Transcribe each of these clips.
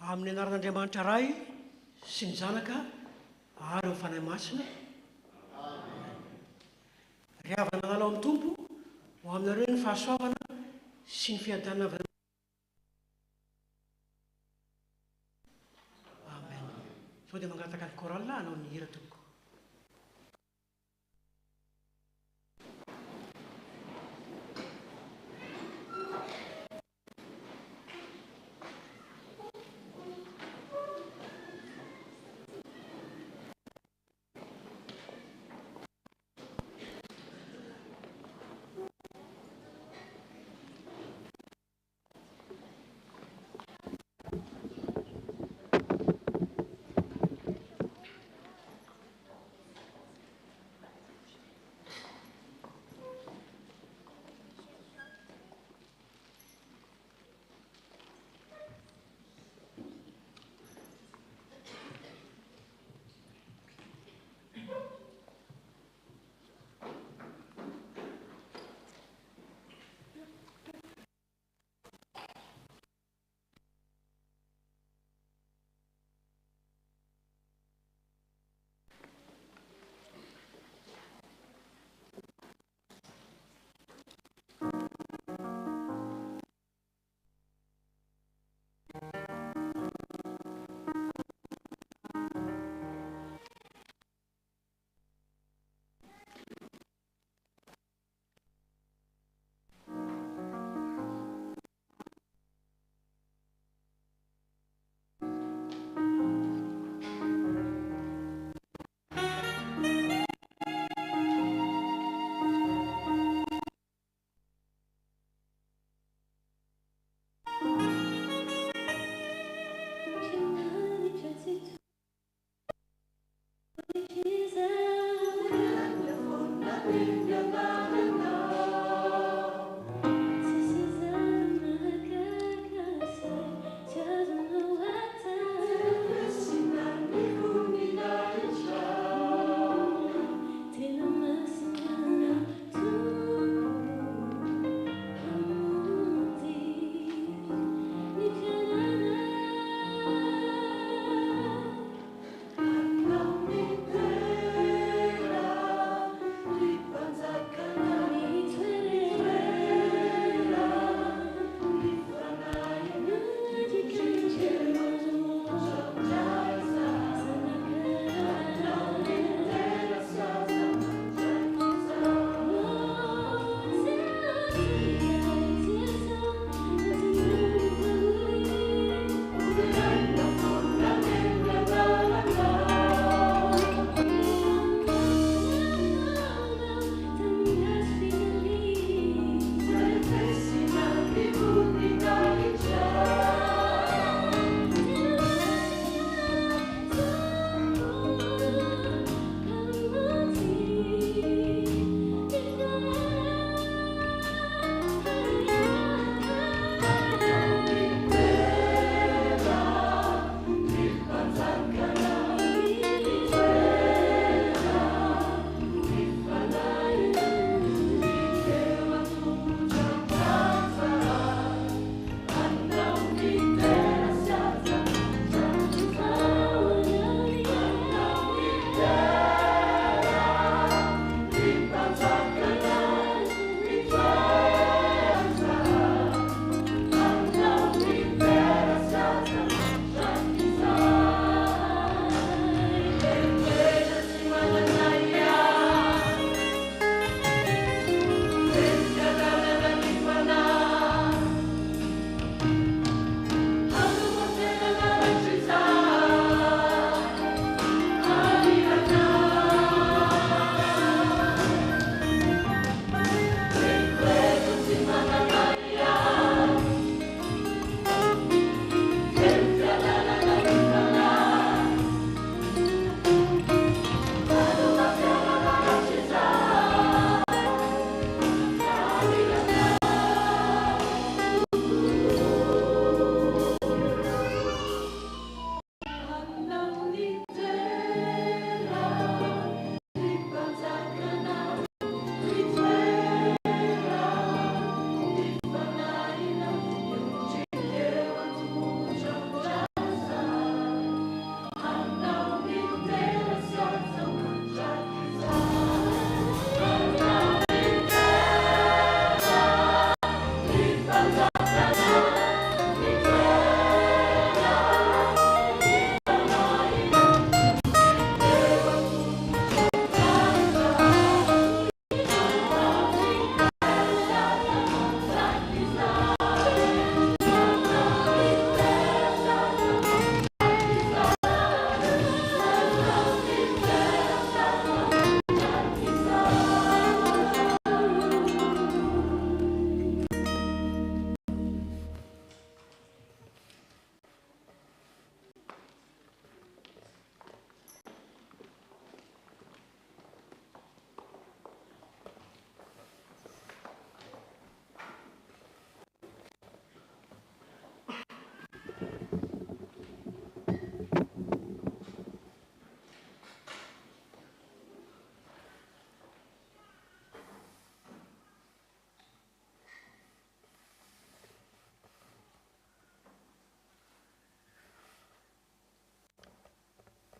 amin'ny anaran'Andriamanitra ray sy ny zanaka ary ny fanahy masina. Ry havana nalao amin'ny tompo ho aminareo ny fahasoavana sy ny fiadanana avy. Amen. Sao dia mangataka ny koralina hanao ny hira toko.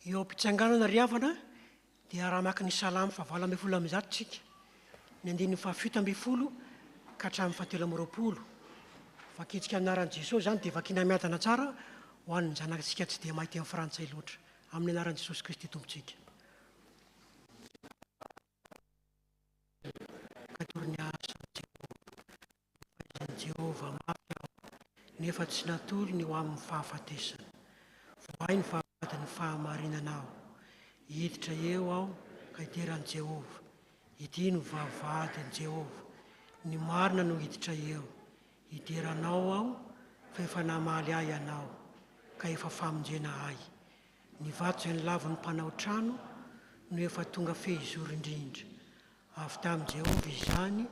Eo am-pitsanganana ry havana dia raha maka ny salamy fa 20 tsika. Ny 9 ka hatramin'ny 7 vakitsika anaran'i Jesosy zany dia vakiana miadana tsara ho an'ny zanakitsika tsy dia mahay teny frantsay loatra. Amin'ny anaran'i Jesosy Kristy tompontsika. Katoriny asa Jehova mafy aho nefa tsy natolo ny ho amin'ny fahafatesana. Voay ny vavadiny fahamarinana aho. Hiditra eo aho ka hiteran'i Jehova. Ity no vavadiny Jehova. Ny marina no hiditra eo. Hideranao aho fa efa namaly ahy ianao ka efa famonjena ahy. Ny vato izay nilavon'ny mpanao trano no efa tonga fehizoro indrindra. Avy tamin'i Jehova izany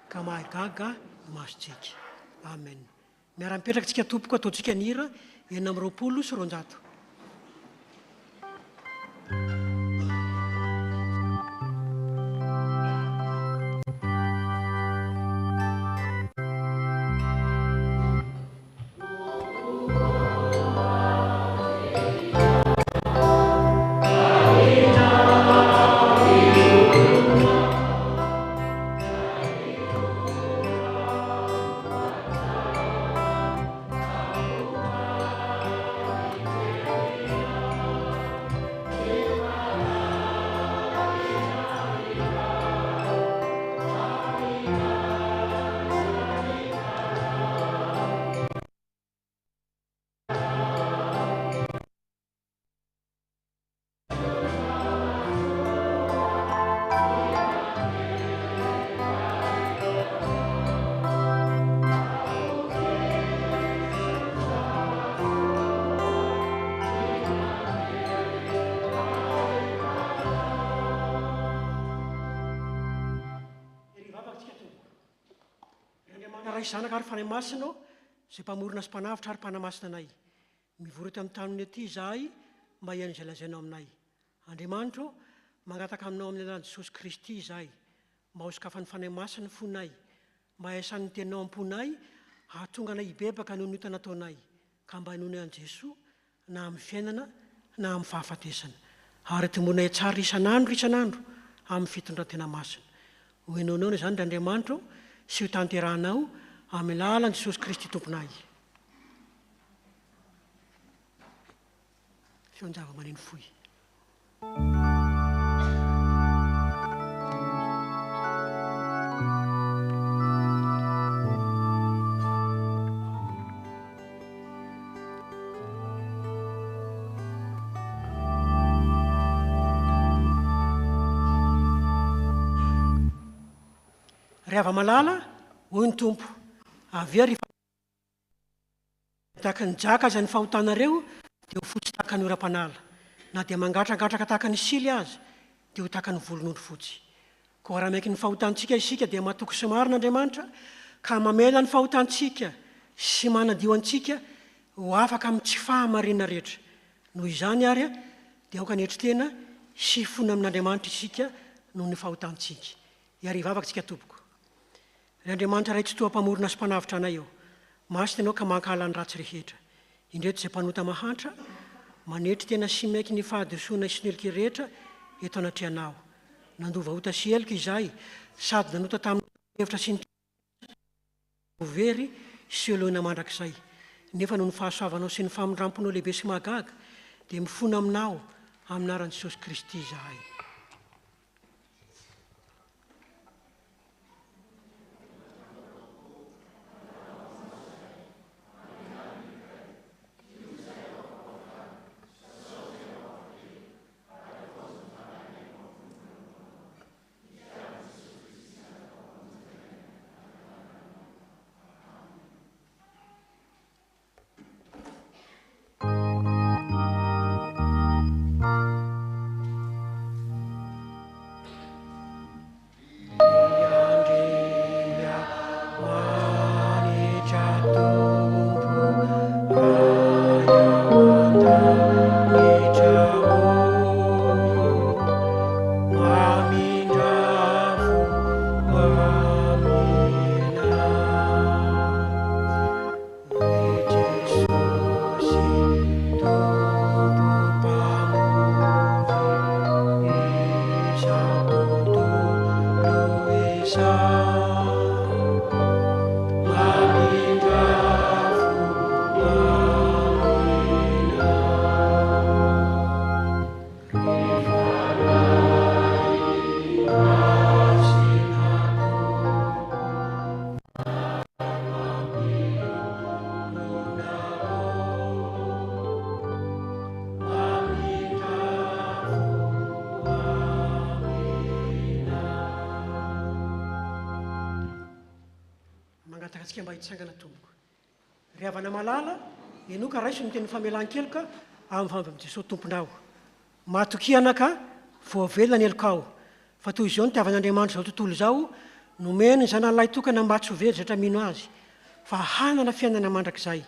ka mahagaga masontsika. Amen. Miara-mipetraka tsika tompoko ataontsika ny hira 820 sy 200. Zanaka ary fanay masina izay mpamorona sy mpanavitra ary mpanamasina anay. Mivory eto amin'ny tanony ety izahay mba hiain'izay lazainao aminay. Andriamanitro, mangataka aminao amin'ny alalan'i Jesosy Kristy izahay mba ho sokafany fanay masina fonay, mba haisan'ny tenao am-ponay hahatonga anay hibebaka noho ny ota nataonay ka mba hinoana an'i Jesosy na amin'ny fiainana na amin'ny fahafatesana. Ary tomboanay tsara isan'andro amin'ny fitondran-tena masina. Ho hinoanaona izany ry Andriamanitro sy ho tanterahanao amin'ny alalan'i Jesosy Kristy tomponay. Feon-java maneno fohy. Rehefa malala, hoy ny tompo, avy ary tahaka ny jaka aza ny fahotanareo dia ho fotsy tahaka ny oram-panala. Na dia mangatragantraka tahaka ny sily azy dia ho tahaka ny volon'ondry fotsy. Koa raha maiky ny fahotantsika isika dia mahatoky sy marin'Andriamanitra ka mamela ny fahotantsika sy manadio antsika ho afaka amin'ny tsy fahamarina rehetra. Noho izany ary dia aoka ny heritena sy fona amin'Andriamanitra isika noho ny fahotantsika. Iary vavaka tsika tompoko. Ry Andriamanitra ray tsy toa mpamorona sy mpanavitra anay eo. Masina ianao ka mankala ny ratsy rehetra. Indreto izay mpanota mahantra, manetry tena sy maiky ny fahadosoana sy ny helika rehetra eto anatrehanao. Nandova ota sy helika izahay, sady nanota tamin'ny hevitra sy ny very sy oloina mandrakizay. Nefa noho ny fahasoavanao sy ny famindramponao lehibe sy mahagaga, dia mifona aminao amin'ny anaran'i Jesosy Kristy izahay. antsika mba hitsangana tomboko. Ry havana malala, enoka raiso ny teny famelan-keloka amin'ny Jesosy tomponao. Matokiana ka voavela ny elokao. Fa toy izao ny tiavan'Andriamanitra izao tontolo izao, nomeny ny zanan'ilay tokana mba tsy ho very zatra mino azy. Fa hanana fiainana mandrakizay.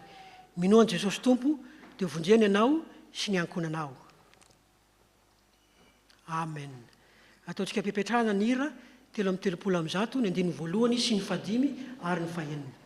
Minoan'i Jesosy Tompo, dia vonjeny ianao sy ny ankonanao. Amen. Ataontsika mpipetrahana ny hira 3:30 ny 15 sy ny 5 ary ny 9.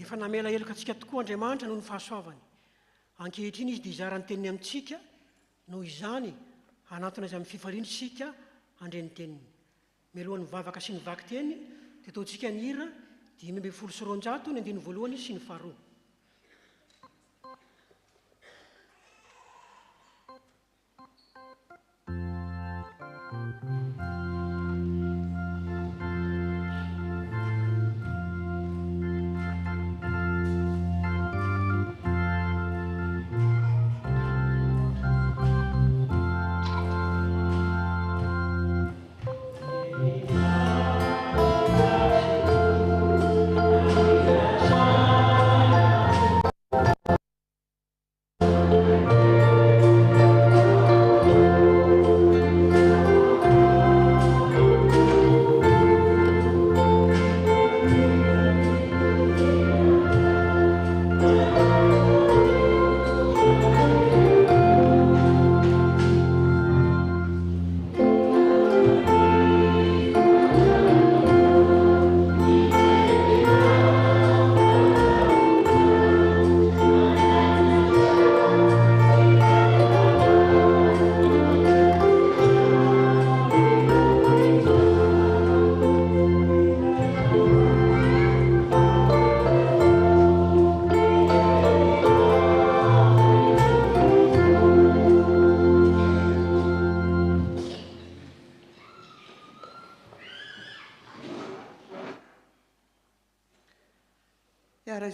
Efa namela eloka antsika tokoa Andriamanitra noho ny fahasoavany. Ankehitriny izy dia izarany teniny amintsika, noho izany hanatona azy amin'ny fifaliana isika handreny teniny. Mialohan'ny vavaka sy ny vaky teny, dia ataontsika ny hira 520 ny 1 sy ny 2.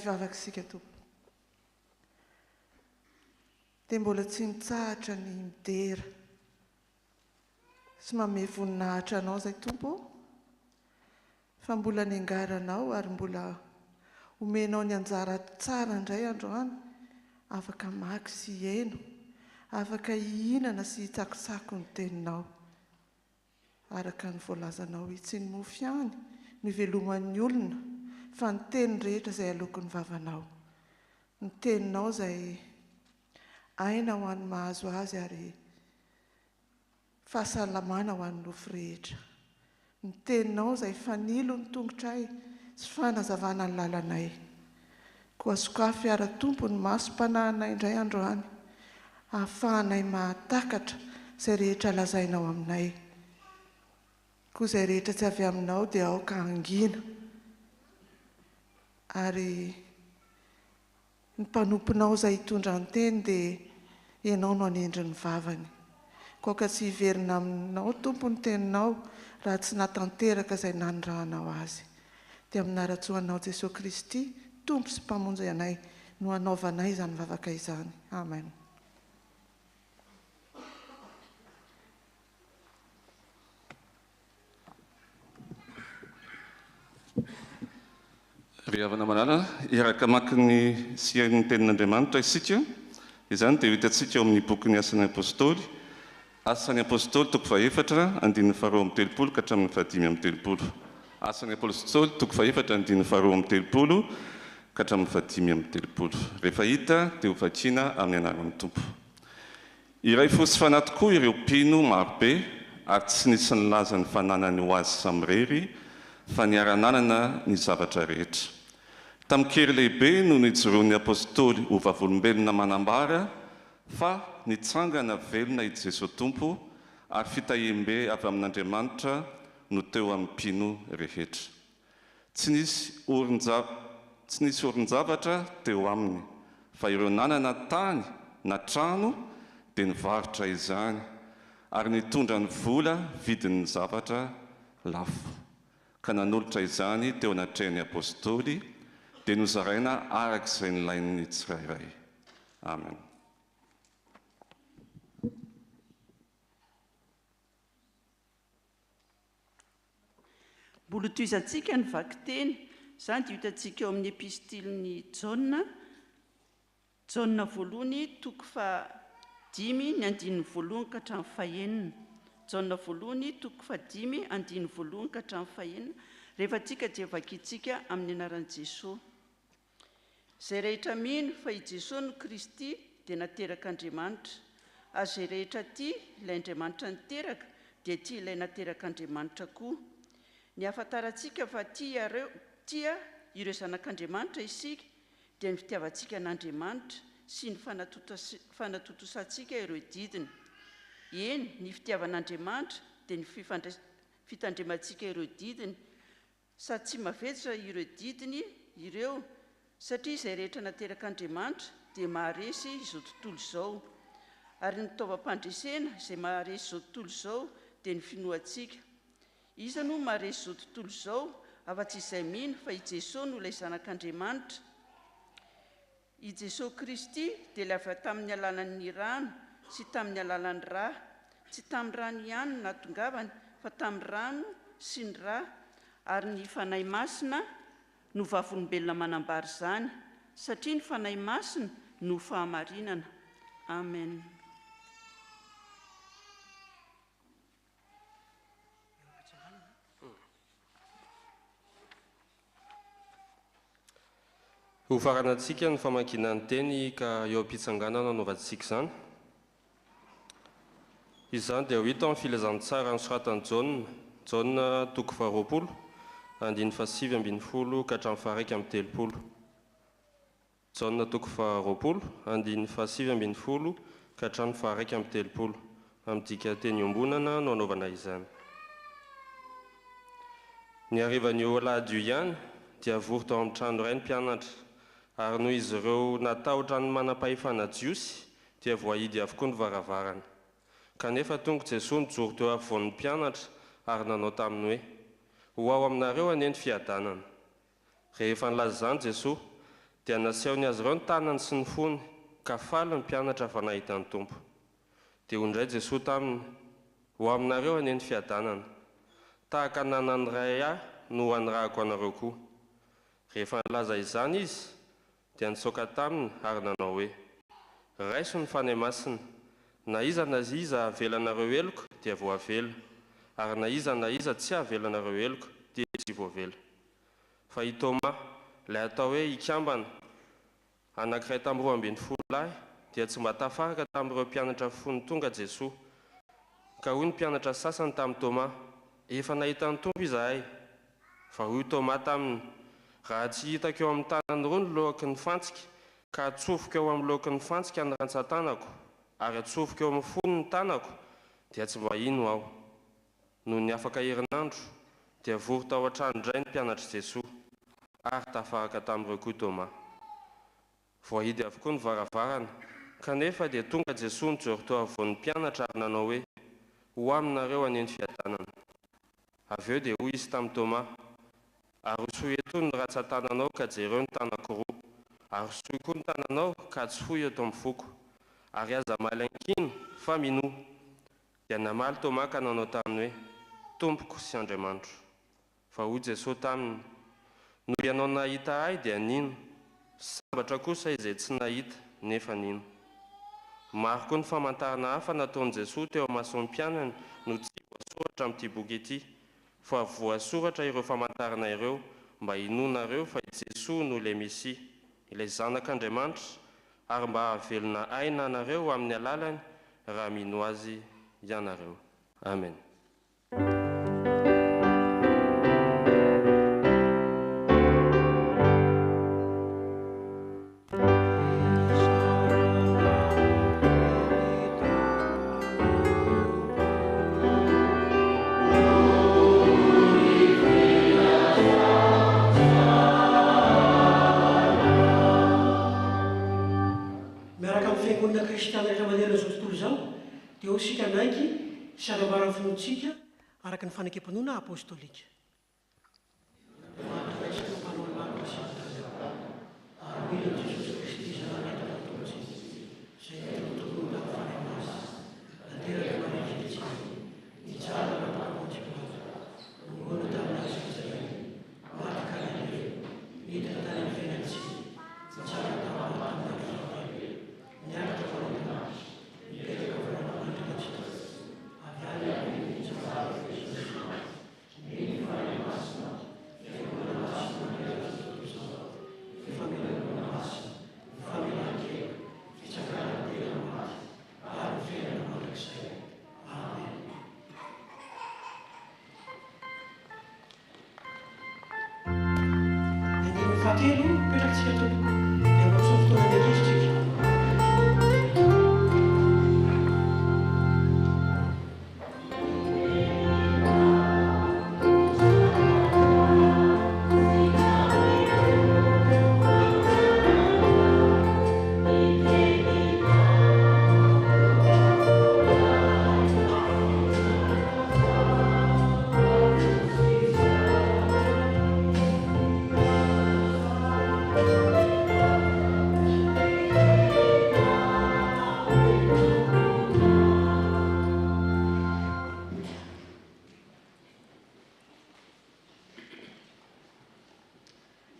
fivavakasika tompo dia mbola tsy nitsahatra ny midera sy manome voninahitra anao izay tompo fa mbola ny angaranao ary mbola omenao ny anjara tsara indray androany afaka maky sy heno afaka hihinana sy hitsakosako ny teninao araka ny voalazanao tsy ny mofy ihany ny veloman'ny olona fa ny teny rehetra izay alokon'ny vavanao ny teninao izay aina ho an'ny mahazo azy ary fahasalamana ho an'ny nofo rehetra ny teninao izay fanilo ny tongotray sy fanazavana ny lalanay koa sokafy ara tompo ny masom-panahinay indray androany ahafahanay mahatakatra izay rehetra lazainao aminay koa izay rehetra tsy avy aminao dia aoka angina ary ny mpanomponao izay hitondra ny teny dia ianao no anendry ny vavany koa ka tsy hiverina aminao tompo ny teninao raha tsy natanteraka izay nanondrahanao azy dia amin'ara-tsoanao Jesosy Kristy tompo sy mpamonjy anay no hanaovanay izany vavaka izany. Amen. Ry havana manana, iaraka maka ny sian'ny tenin'Andriamanitra isika, izany dia hitantsika ao amin'ny boky Asan'ny Apôstôly, Asan'ny Apôstôly toko fahaefatra andininy faharoa amby telopolo ka hatramin'ny fahadimy amby telopolo. Asan'ny Apôstôly toko fahaefatra andininy faharoa amby telopolo ka hatramin'ny fahadimy amby telopolo. Rehefa hita dia ho vakiana amin'ny anaran'ny Tompo. Iray fosy fanahy tokoa ireo mpino marobe ary tsy nisy nilaza ny fananany ho azy samirery fa niara-nanana ny zavatra rehetra. Tamin'ny kely lehibe no nijoroan'ny apôstôly ho vavolombelona manambara fa nitsangana velona i Jesosy Tompo ary fitahiam-be avy amin'Andriamanitra no teo amin'ny mpino rehetra. Tsy nisy orin-javatra teo aminy fa ireo nanana tany na trano dia nivarotra izany ary nitondra ny vola vidin'ny zavatra lafo ka nanolotra izany teo anatrehan'ny apôstôly dia nozaraina arak'izay nilain'ny tsirairay. Amen. Mbola toizantsika ny vaky teny, izany dia hitantsika eo amin'ny epistiliny Jaona voalohany toko fahadimy ny andininy voalohany ka hatramin'ny fahaenina. Jaona voalohany toko fahadimy andininy voalohany ka hatramin'ny fahaenina. Rehefa tsika dia vakintsika amin'ny anaran'i Jesosy. Izay rehetra mino fa i Jesosy no Kristy dia naterak'Andriamanitra. Ary izay rehetra tia ilay Andriamanitra niteraka dia tia ilay naterak'Andriamanitra koa. Ny ahafantarantsika fa tia ireo zanak'Andriamanitra isika dia ny fitiavantsika n'Andriamanitra sy ny fanatotosantsika ireo didiny. Eny, ny fitiavan'Andriamanitra dia ny fitandremantsika ireo didiny, sady tsy mavetsitra ireo didiny ireo, satria izay rehetra naterak'Andriamanitra dia maharesy izao tontolo izao. Ary ny fitaovam-pandresena izay maharesy izao tontolo izao dia ny finoantsika. Iza no maharesy izao tontolo izao afa-tsy izay mino fa i Jesosy no ilay zanak'Andriamanitra. I Jesosy Kristy dia ilay avy tamin'ny alalan'ny rano sy tamin'ny alalan'ny rà, tsy tamin'ny rano ihany no natongavany fa tamin'ny rano sy ny rà, ary ny fanahy masina no vavolombelona manambary izany, satria ny fanahy masina no fahamarinana. Amen. Ho faranantsika ny famakiana ny teny ka eo am-pitsanganana anaovantsika izany. Izany dia ho hita amin'ny filazantsara ny soratan'i Jaona toko faharoapolo andininy fahasivy ambin'ny folo ka hatramin'ny faharaiky amby telopolo. Jaona toko faharoapolo andininy fahasivy ambin'ny folo ka hatramin'ny faharaiky amby telopolo. Amin'ny dika teny iombonana no anaovana izany. Ny harivan'ny alahady io ihany dia vory tao amin'ny trano iray ny mpianatra, ary noho izy ireo natahotra ny manam-pahefana jiosy dia voahidy avokoa ny varavarana. Kanefa tonga Jesosy nijoro teo afovoan'ny mpianatra ary nanao taminy hoe, ho ao aminareo aneny fiadanana. Rehefa nilaza izany Jesosy dia nasehony azy ireo ny tanany sy ny fony ka faly ny mpianatra fa nahita ny tompo. Dia ondray Jesosy taminy, ho aminareo aneny fiadanana, tahaka nanany ray ahy no hanirahako anareo koa. Rehefa nilaza izany izy dia nisaoka taminy ary nanao hoe, raiso ny fanahy masina, na iza avelanareo eloko dia voavela, ary na iza tsy avelanareo eloko dia tsy voavela. Fa i Thomas, ilay atao hoe ikambana, anankiray tamin'ny 12 lahy, dia tsy mba tafaraka tamin'ireo mpianatra fony tonga Jesosy. Ka hoy ny mpianatra sasany tamin'ny Thomas, efa nahita ny tompo izahay. Fa hoy Thomas taminy, raha tsy hitako eo amin'ny tanany roa ny lohaky ny fantsika, ka atsofoko eo amin'ny lohaky ny fantsika ny rantsan-tanako, ary atsofoko eo amin'ny fony ny tanako, dia tsy mba ino aho. Noho ny afaka herinandro, dia vory tao an-trano indray ny mpianatra Jesosy, ary tafaraka tamin'ireo koa Thomas. Voahidy avokoa ny varavarana, kanefa dia tonga Jesosy nijoro teo avoan'ny mpianatra ary nanao hoe, ho aminareo aneny fiadanana. Avy eo dia hoy izy tamin'ny Thomas, arosoy eto ny rantsan-tananao ka jereo ny tanako roa, arosoy koa ny tananao ka tsy foy eto amin'ny foko, ary aza malenkiny fa minoa. Dia namaly Thomas ka nanao taminy hoe, Tompoko sy Andriamanitro. Fa hoy Jesosy taminy, no ianao nahita ahy dia nino, sambatra kosa izay tsy nahita nefa nino. Maro koa ny famantarana hafa nataon'i Jesosy teo mason'ny mpianany no tsy voasoratra amin'ity boky ity, fa voasoratra ireo famantarana ireo mba hinonareo fa i Jesosy no ilay Mesia, ilay zanak'Andriamanitra, ary mba hahavelona aina anareo amin'ny alalany raha mino azy ianareo. Amen. Sika naiky sy anambarany finoantsika araka ny fanekem-panoana apôstôlika.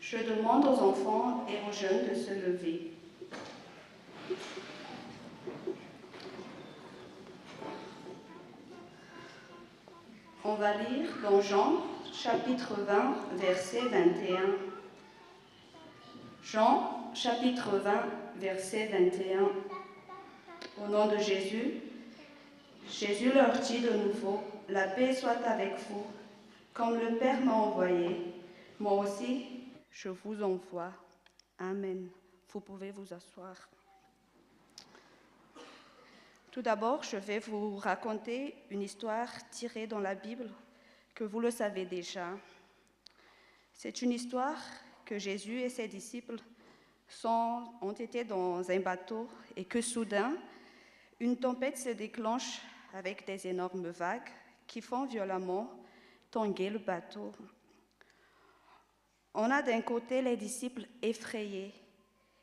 Je demande aux enfants et aux jeunes de se lever. On va lire dans Jean, chapitre 20, verset 21. Jean, chapitre 20, verset 21. Au nom de Jésus, Jésus leur dit de nouveau, « La paix soit avec vous. Comme le Père m'a envoyé, moi aussi, je vous envoie. » Amen. Vous pouvez vous asseoir. Tout d'abord, je vais vous raconter une histoire tirée dans la Bible, que vous le savez déjà. C'est une histoire que Jésus et ses disciples ont été dans un bateau et que soudain, une tempête se déclenche avec des énormes vagues qui font violemment tanguer le bateau. On a d'un côté les disciples effrayés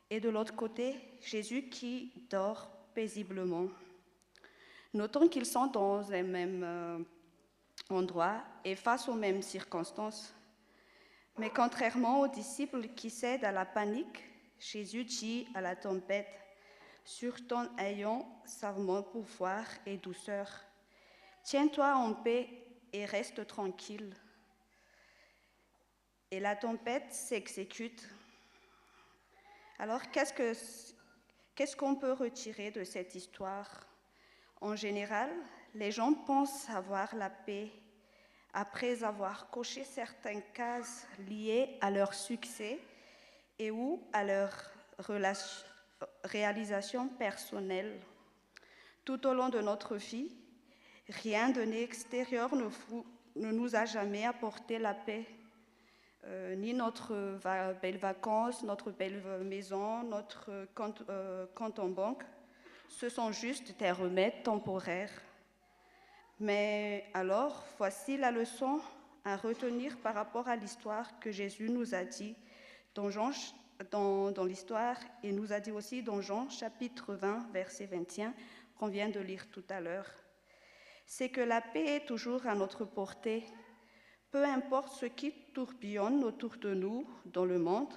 et de l'autre côté, Jésus qui dort paisiblement. Notons qu'ils sont dans un même endroit et face aux mêmes circonstances. Mais contrairement aux disciples qui cèdent à la panique, Jésus dit à la tempête, « Sur ton ayant savement pouvoir et douceur, tiens-toi en paix et reste tranquille. » Et la tempête s'exécute. Alors, qu'est-ce qu'on peut retirer de cette histoire? En général, les gens pensent avoir la paix après avoir coché certaines cases liées à leur succès et ou à leur réalisation personnelle. Tout au long de notre vie, rien de l'extérieur ne nous a jamais apporté la paix. Ni notre belle vacances, notre belle maison, notre compte en banque. Ce sont juste des remèdes temporaires. Mais alors, voici la leçon à retenir par rapport à l'histoire que Jésus nous a dit dans l'histoire et nous a dit aussi dans Jean chapitre 20, verset 21, qu'on vient de lire tout à l'heure. C'est que la paix est toujours à notre portée. Peu importe ce qui tourbillonne autour de nous dans le monde,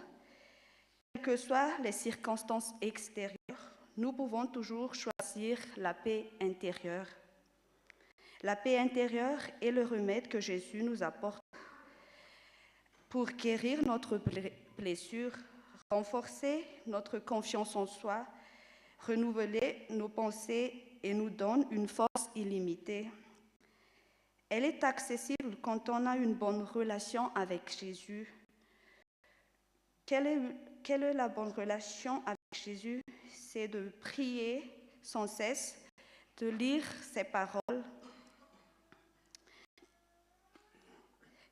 quelles que soient les circonstances extérieures, nous pouvons toujours choisir la paix intérieure. La paix intérieure est le remède que Jésus nous apporte pour guérir notre blessure, renforcer notre confiance en soi, renouveler nos pensées et nous donne une force illimitée. Elle est accessible quand on a une bonne relation avec Jésus. Quelle est la bonne relation avec Jésus? C'est de prier sans cesse, de lire ses paroles,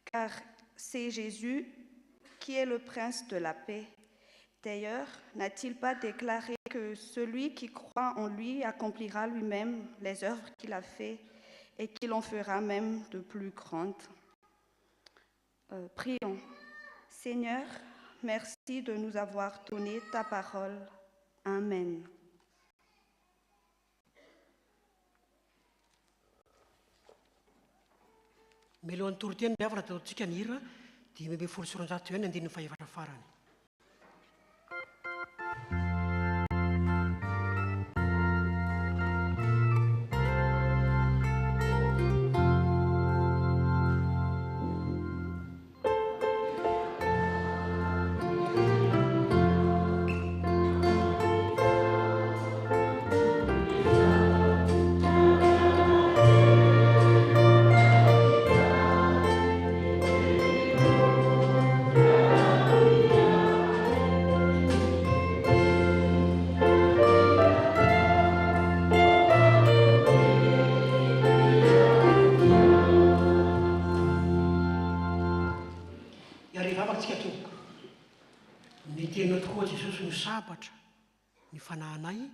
car c'est Jésus qui est le prince de la paix. D'ailleurs, n'a-t-il pas déclaré que celui qui croit en lui accomplira lui-même les œuvres qu'il a faites et qu'il en fera même de plus grandes? Prions. Seigneur, merci de nous avoir donné ta parole. Amen. Milohan'ny toroteny miavana ataontsika ny hira 5:20 ny andininy fahaefatra farany. Sabatra ny fanahinay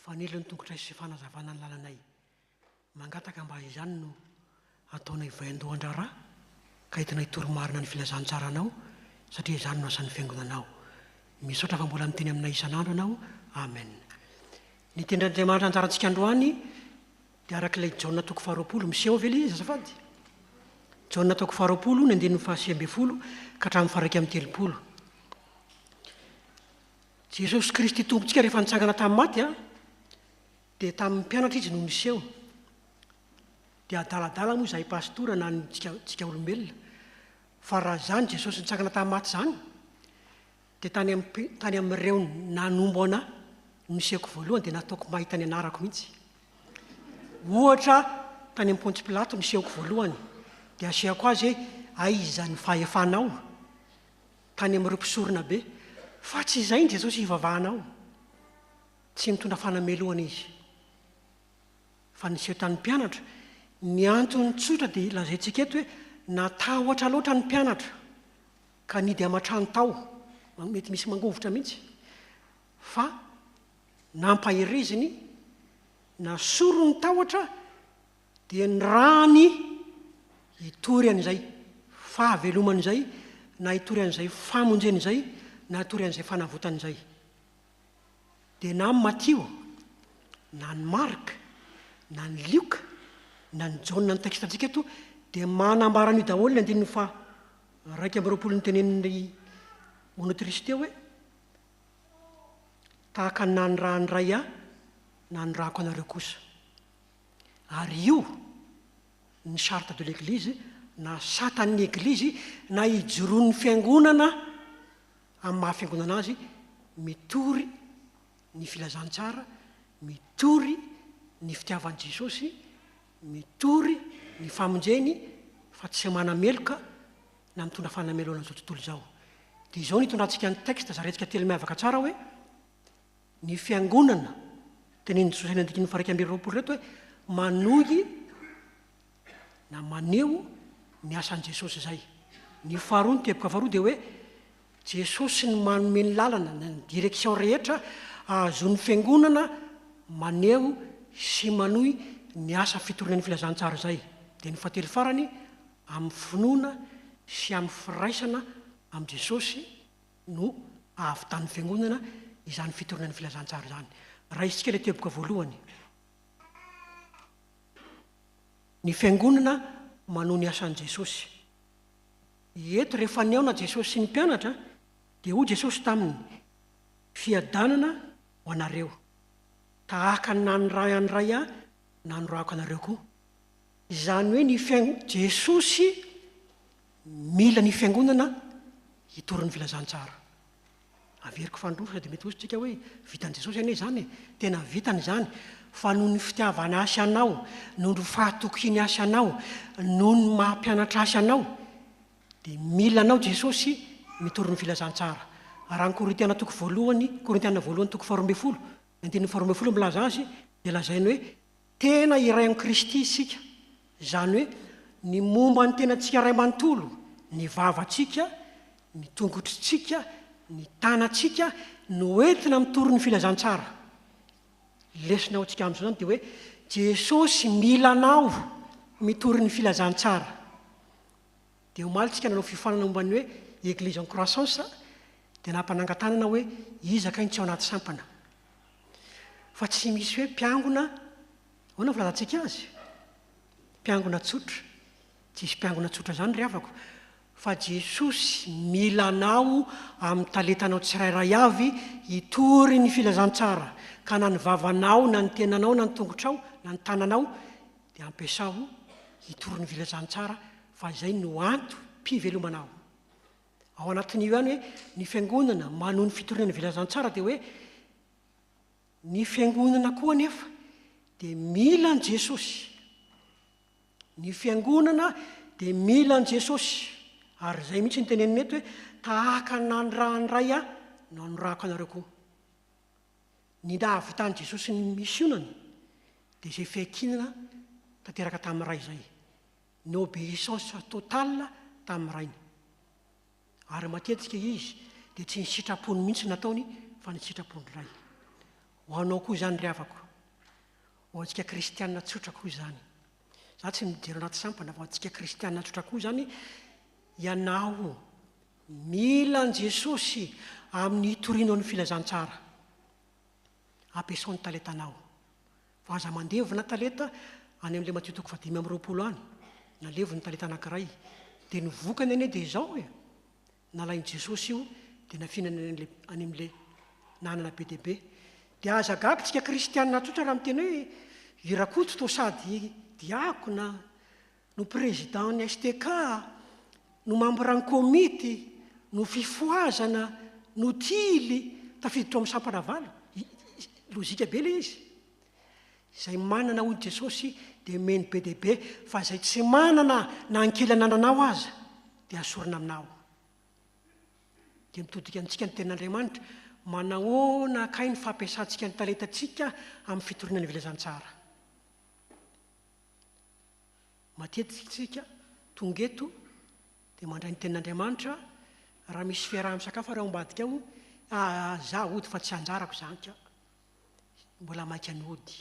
fanelany tongotra sy fanazavana ny lalanay mangataka mba izany no ataonay vaindohan-draharaha ka hitanay toromarina ny filazantsaranao satria izany no asan'ny fiangonanao. Misaotra fa mbola miteny aminay isan'andro anao. Amen. Ny tendr'Andriamanitra anjarantsika androany dia arak'ilay Jaona 20 miseho ve ilay izy azafady? Jaona 20 ny andininy 20 ka hatramin'ny 30. Jesosy Kristy tompontsika rehefa nitsangana tamin'ny maty dia tamin'ny mpianatra izy no miseho. Dia adaladala moa izahay pastora na tsika olombelona. Fa raha zany Jesosy nitsangana tamin'ny maty zany dia tany amin'ireo nanombo anahy misehoko voalohany dia nataoko mahita ny anarako mihitsy. Ohatra tany amin'ny Pontsy Pilato misehoko voalohany dia asehako azy hoe aiza ny fahefanao tany amin'ireo mpisorona be. Fa tsy izay ny Jesosy hivavahanao, tsy mitondra fanameloana izy. Fa niseho tamin'ny mpianatra, ny antony tsotra dia lazaintsika eto hoe natahotra loatra ny mpianatra ka nidy amatrano tao, mety misy mangovotra mihitsy. Fa nampahiriziny, nasoro ny tahotra dia ny rany hitory an'izay fahaveloman'izay na hitory an'izay famonjen'izay na hatory an'izay fanavotan'izay. dia na ny Matio, na ny Marka, na ny Lioka, na ny Jaona ny tekstantsika eto dia manambara ny daholo ny andininy fa raiky amby roapolo ny tenenin'ny monoterisy teo hoe tahaka na ny raha ny ray aho na ny rahako anareo kosa. Ary io ny charte de l'église na satan'ny eglizy na ijoroan'ny fiangonana amin'ny mahafiangonana azy mitory ny filazantsara, mitory ny fitiavan'i Jesosy, mitory ny famonjeny fa tsy manameloka na mitondra fanamelona an'izao tontolo izao. Dia izao nitondrantsika ny texte zarentsika telo miavaka tsara hoe ny fiangonana tenen'ny Jesosy ny andikiny fa 220 reto hoe manohy na maneho ny asan'i Jesosy zay. Ny faharoa ny teboka faharoa dia hoe Jesosy ny manome ny lalana ny direction rehetra ahazon'ny fiangonana maneho sy manohy ny asa fitoronan'ny filazantsara zay. Dia ny fahatelo farany amin'ny finoana sy amin'ny firaisana amin'i Jesosy no ahavitan'ny fiangonana izany fitoronan'ny filazantsara zany. Raisitsika ilay teboka voalohany. Ny fiangonana manohy ny asan'i Jesosy. Eto rehefa niaona Jesosy sy ny mpianatra dia hoy Jesosy taminy fiadanana ho anareo tahaka na ny ray any ray aho na ny rahako anareo koa. Izany hoe ny Jesosy mila ny fiangonana hitoron'ny filazantsara. Averiko fandroso dia mety osintsika hoe vitan'i Jesosy anie zany, tena vitany zany, fa noho ny fitiavany asy anao, noho ny fahatokiany asy anao, noho ny mampianatra asy anao dia mila anao Jesosy mitoron'ny filazantsara. Raha ny Korintiana toko voalohany, Korintiana voalohany toko 12, andininy 12 milaza azy dia lazainy hoe tena iray amin'ny Kristy isika. Zany hoe ny momba ny tenantsika ray manontolo, ny vavantsika, ny tongotritsika, ny tanantsika no entina mitory ny filazantsara. Lesona ao antsika amin'izao zany dia hoe Jesosy mila anao mitory ny filazantsara. Dia omalintsika nanao fifanana momba ny hoe église en croissance dia nampanangatanana hoe izaka iny tsy ao anaty sampana. Fa tsy misy hoe mpiangona, ahoana volazantsika azy? Mpiangona tsotra. Tsisy mpiangona tsotra zany ry havako. Fa Jesosy mila anao amin'ny talentanao tsirairay avy hitory ny filazantsara. Ka na ny vavanao, na ny tenanao, na ny tongotrao, na ny tananao dia ampiasao hitory ny filazantsara fa izay no anto mpivelomanao. Ao anatin'io ihany hoe ny fiangonana manohy ny fitoriana ny filazantsara dia hoe ny fiangonana koa nefa dia mila ny Jesosy. Ny fiangonana dia mila ny Jesosy. Ary izay mihitsy ny teneniny eto hoe tahaka na ny raha ny ray aho na ny rahako anareo koa. Ny nahavitan'i Jesosy ny misionany dia izay fiankinana tanteraka tamin'ny ray izay. Ny obéissance totale tamin'ny rainy. Ary matetika izy dia tsy ny sitrapony mihitsy nataony fa ny sitrapony ray. Ho anao koa izany ry havako. Ho antsika kristianina tsotra koa izany. Za tsy mijery anaty sampana fa antsika kristianina tsotra koa izany ianao mila ny Jesosy amin'ny hitorianao ny filazantsara. Ampiasao ny talentanao. Fa aza mandevina talenta any amin'ilay Matio toko 5:20 any. Nalevo ny talenta anankiray. Dia ny vokany anie dia izao hoe nalain'i Jesosy io dia nafihinana any amin'ilay nanana be dia be. Dia aza gaga tsika kristianina tsotra raha miteny hoe irakoto to sady diakona, no président ny STK, no membre ny komity, no fifoazana, no tily, tafiditra amin'ny sampana valo. Lozika be le izy. Izay manana hoy Jesosy dia meny be dia be, fa izay tsy manana na ankilana ananao aza dia asorina aminao. Dia mitodika antsika ny tenin'Andriamanitra, manahoana akay ny fampiasantsika ny talentantsika amin'ny fitoriana ny filazantsara. Matetika tsika tonga eto dia mandray ny tenin'Andriamanitra raha misy fiaraha-misakafo raha ambadika ao, za ody fa tsy anjarako zanka, mbola maika ny ody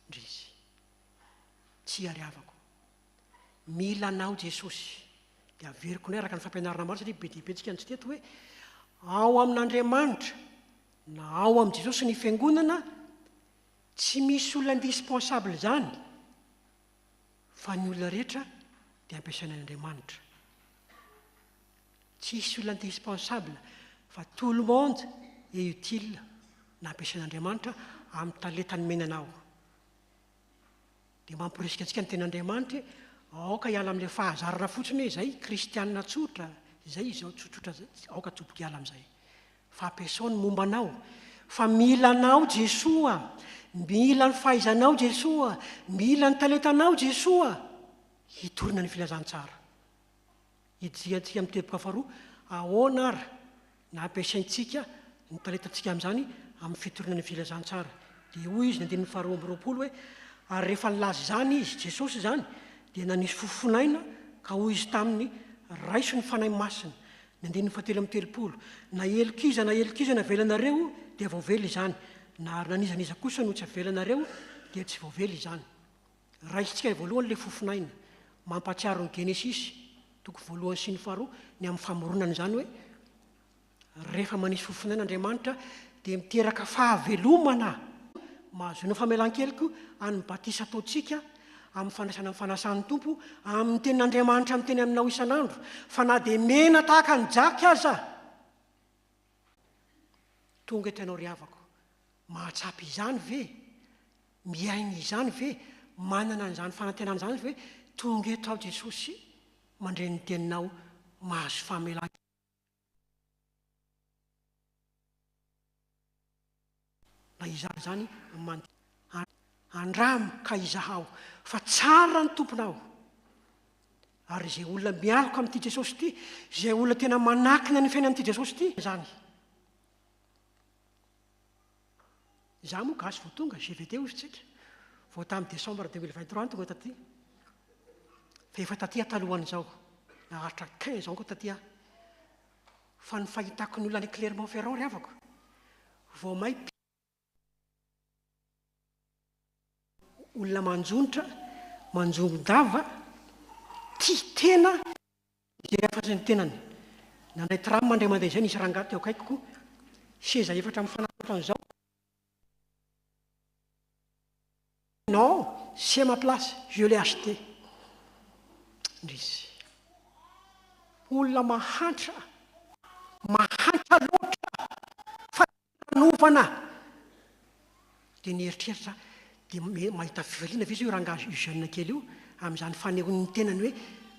ndrizy. Tsy ariavako. Mila anao Jesosy. Dia averiko ny araka ny fampianarana maro satria be dia be tsika ny tsy teto hoe ao amin'Andriamanitra na ao am' jesosy ny fiangonana tsy misy olona indispensable zany fa ny olona rehetra dia ampiasaina an'Andriamanitra. Tsisy olona indispensable fa tout le monde est utile na ampiasain'Andriamanitra amin'ny talentany menanao. Dia mampirisika antsika ny ten'Andriamanitra aoka hiala amin'ilay fahazarana fotsiny hoe zay kristianina tsotra, zay izao tsotsotra aoka tsoboka hiala amin'izay. Fa ampiasao ny momba anao, fa mila anao Jesoa, mila ny fahaizanao Jesoa, mila ny talentanao Jesoa, hitorina ny filazantsara. Idiantsika amin'ny teboka faharoa, ahoana ary na ampiasaintsika ny talentantsika amin'izany amin'ny fitorina ny filazantsara. Dia hoy izy ny andininy faharoa amby roapolo hoe ary rehefa nilaza zany izy Jesosy zany dia nanisy fofonaina ka hoy izy taminy raiso ny fanahy masina. Ny andininy fahatelo amby telopolo, na elokiza avelanareo dia voavely izany, na ary nanizaniza kosa no tsy avelanareo dia tsy voavely izany. Raisitsika voalohany le fofonaina mampatsiaro ny Genesisy toko voalohany sy ny faharoa ny amin'ny famoronana zany hoe rehefa manisy fofonain'Andriamanitra dia miteraka fahavelomana mahazoana famelan-keliko amin'ny batisa ataontsika amin'ny fandraisana amin'ny fanasan'ny tompo amin'ny tenin'Andriamanitra amin'ny teny aminao isan'andro, fa na dia mena tahaka ny jaky aza tonga etanao ry havako, mahatsapy izany ve, miainy izany ve, manana an'izany fanantenana izany ve, tonga eto ao Jesosy mandre ny teninao mahazo famelan na izany zany andramo ka izahao fa tsara ny tomponao. Ary izay olona mialoko amin'ity Jesosy ity, izay olona tena manakina ny fiainan'ity Jesosy ity zany. Izaho moa gasy vao tonga GVT hozy tsika vao tamin'ny Desambra 2023 tonga taty, fa efa taty talohan'izao naharitra 15 ans ko taty aho. Fa ny fahitako ny olona any Clermont-Ferrand ry havako vao may olona manjonitra manjongodava tia tena izay afa-ny tenany. Nandray tram mandray mandeha izay nisy rangaty eo akaikiko seza efatra amin'ny fanapitra an'izao. Non, c'est ma place, je l'ai acheté. Ndrisy olona mahantra loatra fa nanovana dia nieritreritra dia mahita fivaliana ve izy io rangazy io jeune kely io amin'izany fanehoan'ny tenany hoe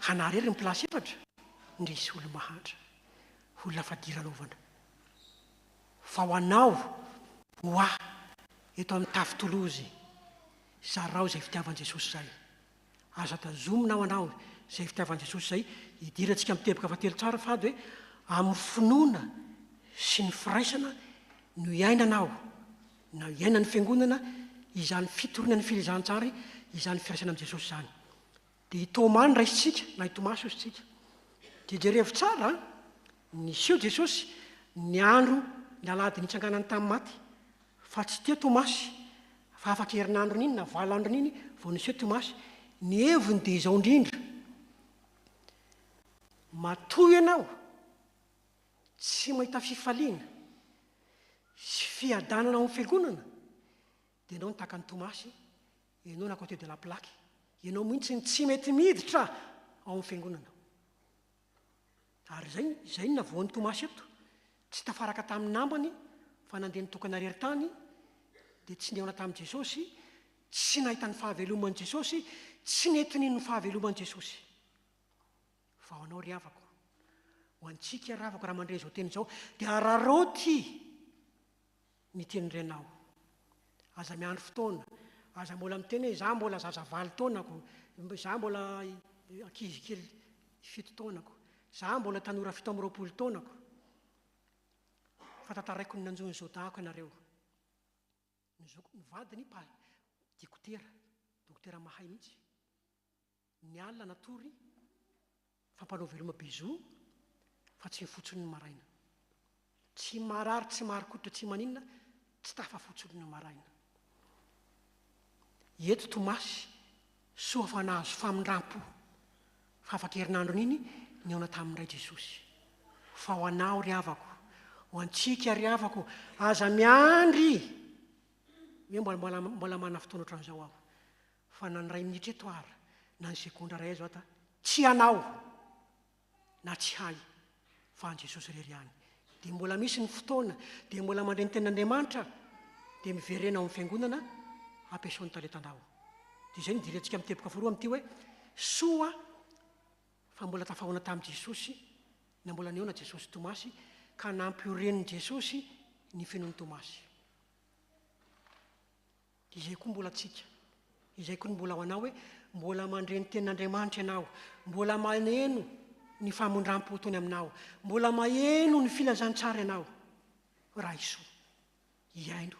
hanarery ny plasy efatra. Ndrisy olona mahantra, olona fadiranovana. Fa ho anao hoa eto amin'ny tafy Tolozy zarao izay fitiavan'i Jesosy zay, aza tazominao anao izay fitiavan'i Jesosy zay. Hidirantsika amin'ny teboka fahatelo tsara fady hoe amin'ny finoana sy ny firaisana no iainanao na iaina ny fiangonana izany fitorina ny filazantsara, izany firaisana amin'i Jesosy zany. Dia i Thomas ny raisitsika na i Tomasy hozy tsika dia jerevy tsara niseho Jesosy ny andro ny alady nitsanganany tamin'ny maty, fa tsy teo Tomasy fa afaka herinandro n'iny na valandro n'iny vao niseho Tomasy. Ny heviny dia izao indrindra, matoy ianao tsy mahita fifaliana sy fiadanana ao amin'ny fiangonana dia ianao nitahaka ny Tomasy, ianao na côté de la plaque, ianao mihitsy tsy mety miditra ao amin'ny fiangonana. Ary zay ny navoan'ny Tomasy eto, tsy tafaraka tamin'ny nambany fa nandeha nitokana rery-tany dia tsy ndeona tamin'i Jesosy, tsy nahita ny fahaveloman'i Jesosy, tsy nentininy ny fahaveloman'i Jesosy. Fa ho anao ry havako, ho antsika ry havako raha mandray izao teny izao dia araroty ny tenin-drenao. Aza miandro fotoana, aza mbola miteny hoe izaho mbola zaza 9 taonako, izaho mbola ankizy kely 7 taonako, izaho mbola tanora 17 taonako. Fa tantaraiko ny nanjony izao dahako ianareo. Ny vadiny dokotera mahay mihitsy, ny alina natory fampanao veloma bezo fa tsy mifotsony ny maraina, tsy marary, tsy marikotra, tsy maninona, tsy tafafotsony ny maraina. Eto Tomasy soa fa nahazo famindrampo fa afaka herinandro n'iny ny aona tamin'ny ray Jesosy. Fa ho anao ry havako, ho antsika ry havako aza miandry hoe mbola mana fotoana ohatran'izao aho fa na ny ray minitra eto ara na ny sekondra ray zao ata tsy anao na tsy hay fa an Jesosy rery ihany dia mbola misy ny fotoana dia mbola mandray ny tenin'Andriamanitra dia miverena ao amin'ny fiangonana ampiasaony talentanao dia izay nidirantsika miteboka faharoa amin'ity hoe soa fa mbola tafahoana tamin'i Jesosy na mbola niona Jesosy Tomasy ka nampioren'i Jesosy ny finoan'i Tomasy. Izay koa mbola tsika, izay koa mbola ho anao hoe mbola mandray ny tenin'Andriamanitra ianao, mbola maneno ny famondram-po tony aminao, mbola maheno ny filazantsara ianao, raha isoa iaino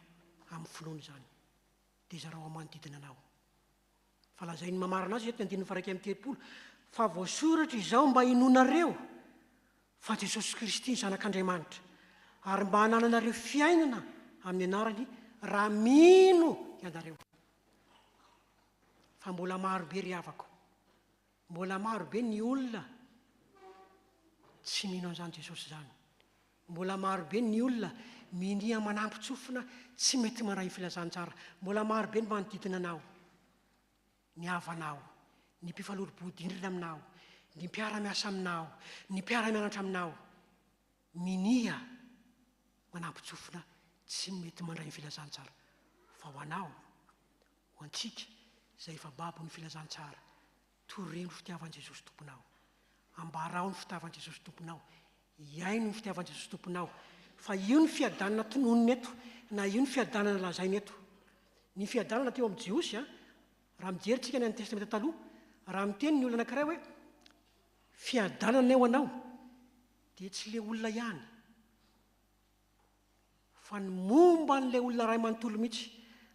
amin'ny finoana izany dia zarao manodidina anao. Fa lazay ny mamarana azy eto ny andininy faraiky amin'ny telopolo fa voasoratra izao mba hinonareo fa Jesosy Kristy ny zanak'Andriamanitra ary mba hanananareo fiainana amin'ny anarany raha mino ianareo. Fa mbola marobe ry havako, mbola marobe ny olona tsy mino an'izany Jesosy izany, mbola marobe ny olona minia manampy-tsofina tsy mety mandray filazantsara, mbola marobe ny manodidina anao, ny havanao, ny mpifalolo-bodirina aminao, ny mpiara-miasa aminao, ny mpiara-mianatra aminao, minia manampy-tsofina tsy mety mandray ny filazantsara. Fa ho anao, ho antsika izay efa babo ny filazantsara, toreno fitiavan'i Jesosy tomponao, ambarao ny fitiavan'i Jesosy tomponao, iaino ny fitiavan'i Jesosy tomponao, fa io ny fiadanana tononiny eto na io ny fiadanana lazainy eto. Ny fiadanana teo amin'ny Jiosy raha mijerytsika ny Antimo Testamenta taloha, raha miteny ny olona anankiray hoe fiadanana eo anao dia tsy le olona ihany fa ny momba n'ilay olona ray manontolo mihitsy.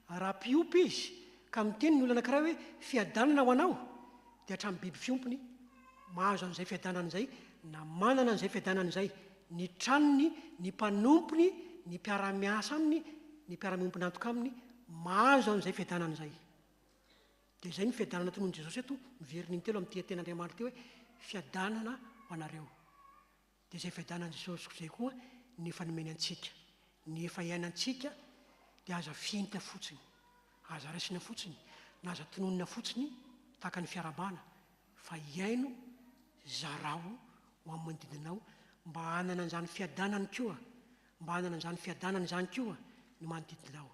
Raha mpiompy izy ka miteny ny olona anankiray hoe fiadanana ho anao dia hatramin'ny biby fiompiny mahazo an'izay fiadanana izay na manana an'izay fiadanana izay, ny tranony, ny mpanompony, ny mpiara-miasa aminy, ny mpiara-miompy nantoka aminy mahazo an'izay fiadanana izay. Dia izay ny fiadanana tononin Jesosy eto miveriny telo amin'ny tenin'Andriamanitra teo hoe fiadanana ho anareo. Dia izay fiadanana Jesosy izay koa ny efa nomeny antsika, ny efa iainantsika dia aza finta fotsiny, aza raisina fotsiny, na aza tononina fotsiny tahaka ny fiarabana, fa iaino zarao ho amin'ny manodidinao mba hanana an'izany fiadanany koa, mba hanana an'izany fiadanana izany koa ny manodidinao.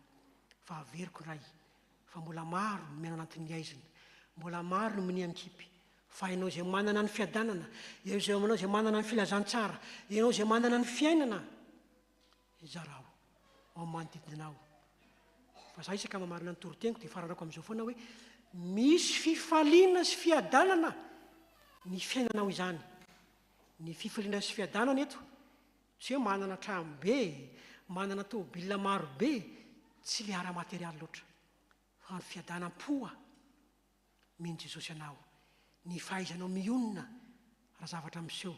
Fa averiko ray, fa mbola maro ny miaina anatin'ny aizina, mbola maro ny miniankipy, fa ianao izay manana ny fiadanana, ianao izay manana ny filazantsara, ianao izay manana ny fiainana, zarao ao amin'ny manodidinao. Fa za isaka mamarina ny toroteniko dia faranako amin'izao foana hoe misy fifaliana sy fiadanana ny fiainanao izany. Ny fifaliana sy fiadanana eto tsy hoe manana tranobe, manana tômôbilina marobe, tsy le ara-materialy loatra, fa ny fiadanam-poa mino Jesosy anao, ny fahaizanao mionona raha zavatra miseho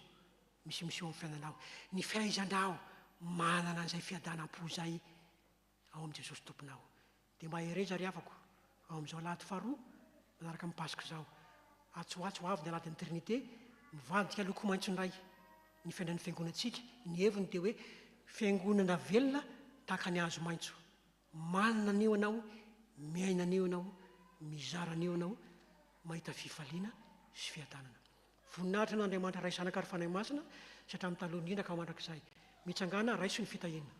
miseho amin'ny fiainanao, ny fahaizanao manana an'izay fiadanam-po izay ao amin'i Jesosy tomponao. Dia mba hereza ry havako ao amin'izao lahady faharoa manaraka amin'ny pasika izao, atsoatso avy ny aladin'ny Trinité, mivadika loko maitso ndray ny fiainan'ny fiangonantsika. Ny heviny dia hoe fiangonana velona tahaka ny hazo maitso, manana an'io anao, miaina an'io anao, mizara an'io anao, mahita fifaliana sy fiadanana. Voninahitra n'Andriamanitra ray sanaka ary fanahy masina sy hatramin'ny taloha indrindra ka mandrakizay mitsangana raiso ny fitahiana.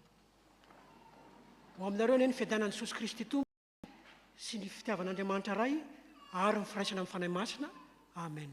Ho aminareo ny fiadanan'i Jesosy Kristy tompo sy ny fitiavan'Andriamanitra ray ary ny firaisana amin'ny fanahy masina. Amen.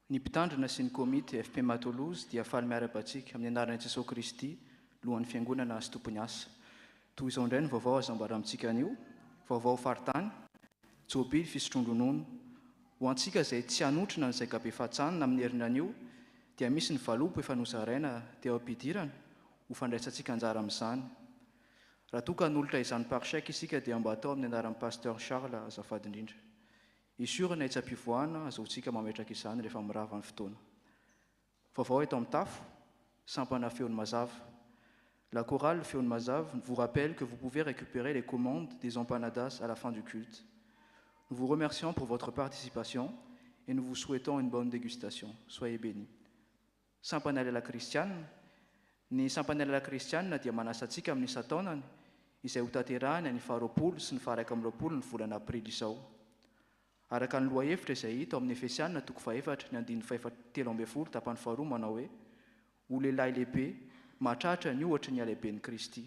Ny mpitandrina sy ny komity FP Matolozy dia faly miara-batsika amin'ny anaran'i Jesosy Kristy, lohan'ny fiangonana sy tompony asa. Toy izao indray ny vaovao azo ambara amintsika anio, vaovao faritany, Jobily fisotroan ronono. Ho antsika izay tsy hanotrina izay gabe fahatsanina amin'ny herina anio, dia misy ny valopo efa nozaraina teo am-pidirana, ho fandraisantsika anjara amin'izany. Raha toa ka nolotra izany parisaika isika dia mba atao amin'ny anaran'i Pasteur Charles azafady indrindra. Isorana itsa-pivoahana azahoantsika mametraka izany rehefa mirava ny fotoana. Vaovao eto amin'ny tafo, sampana feony mazava. La chorale feony mazava vous rappelle que vous pouvez récupérer les commandes des empanadas à la fin du culte. Nous vous remercions pour votre participation et nous vous souhaitons une bonne dégustation. Soyez bénis. Sampanelela Kristiana. Ny sampanelela Kristiana dia manasantsika amin'ny isa-taonany izay ho tanterahany ny faha-roapolo sy ny faha-raika amby roapolo ny volana aprily izao. Araka ny loha-hevitra izay hita ao amin'ny Efesiana 4:7-10 tapany faharoa manao hoe ho lehilahy lehibe mahatratra ny ohatra ny alehiben'i Kristy.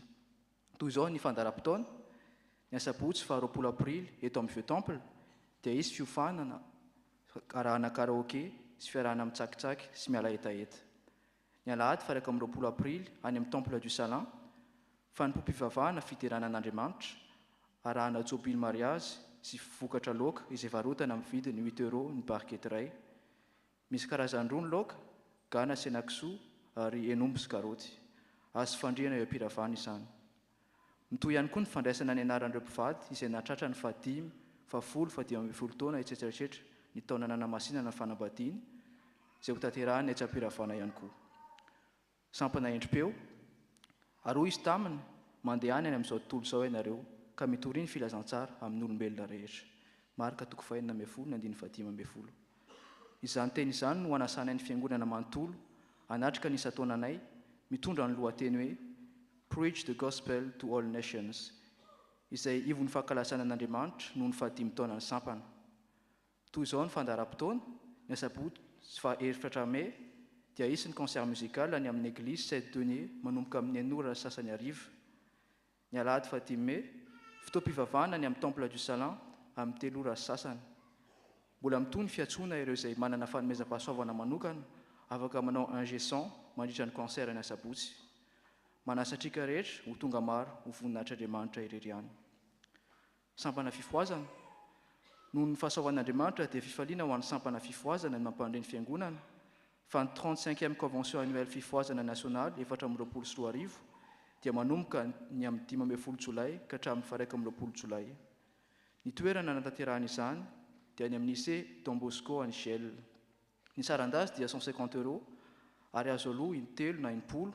Toy izao ny fandaharam-potoana Ny asabotsy 20 aprily eto amin'ny Vieux Temple dia isy fiofanana, arahana karaoké sy fiarahana amin'ny tsakitsaky sy miala hetaheta. Ny alahady 20 aprily any amin'ny Temple du Salin, fanompoam-pivavahana fiterana an'Andriamanitra, arahana tsobily mariazy sy vokatra laoka izay varotana amin'ny vidiny 8 € ny barquette iray. Misy karazany roa ny laoka, gana sy henan-kisoa ary henomby sy karoty. Azo fandriana eo am-piravana izany. Mitohy ihany koa ny fandraisana ny anaran'ireo mpivady izay nahatratra ny 5, 10, 12 taona etseteraetsetra ny taona nanamasinana ny fanambadiany izay ho tanterahany etsy am-piravana ihany koa. Sampana endrim-peo, aroa izy taminy mandeha any amin'izao tontolo izao ianareo ka mitoriany filazantsara amin'ny olombelona rehetra. Marika 4:10. Izany teny izany no anasanay ny fiangonana manontolo anatrika ny isa-taonanay mitondra ny lohateny hoe Preach the Gospel to all nations, izay ivon'ny fankalasana an'Andriamanitra noho ny 15 taona ny sampana. Toy izao ny fandaharam-potoana, ny asabotsy 17 May dia isy ny concert musical any amin'ny église 7 denier manomboka amin'ny 9 sasany ariva. Ny alahady 10 May, fotoam-pivavahana any amin'ny Temple du Salin amin'ny 3 sasany. Mbola mitohy ny fiatsoana ireo izay manana fanomezam-pahasoavana manokana afaka manao ingé son mandritra ny concert ny asabotsy. Manasa antsika rehetra ho tonga maro ho voninahitry'Andriamanitra irery ihany. Sampana fifoazana. Noho ny fahasoavan'Andriamanitra dia fifaliana ho an'ny sampana fifoazana ny mampandre ny fiangonana fa ny 35e convention annuelle fifoazana nationale 2024 dia manomboka ny amin'ny 15 Jolay ka hatramin'ny 1 Jolay. Ny toerana natanterahana izany dia any amin'ny lycée Don Bosco any Shell. Ny saran-dazy dia 150 € ary azo aloha in-3 na in-10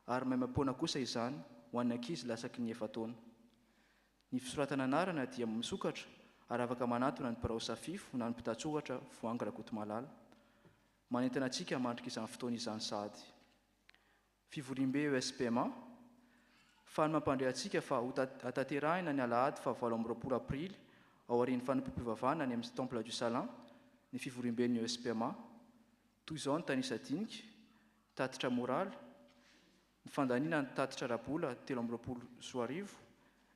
ary maimam-poana kosa izany ho an'ny ankizy lasaky ny 9 taona. Ny fisoratana anarana dia misokatra ary afaka manatona ny birao safifo na ny mpitatsoratra voangy Rakotomalala. Manentana antsika mandrika izany fotoana izany sady. Fivorim-be ESPMA, fa ny mampandre antsika fa hatanterahina ny alahady 20 aprily ao aorian'ny fanompoam-pivavahana any amin'ny Temple du Salin ny fivorim-ben'ny ESPMA. Toy izao ny tanisa dinika, tatitra moraly, ny fandaniana ny tatitra rabola 13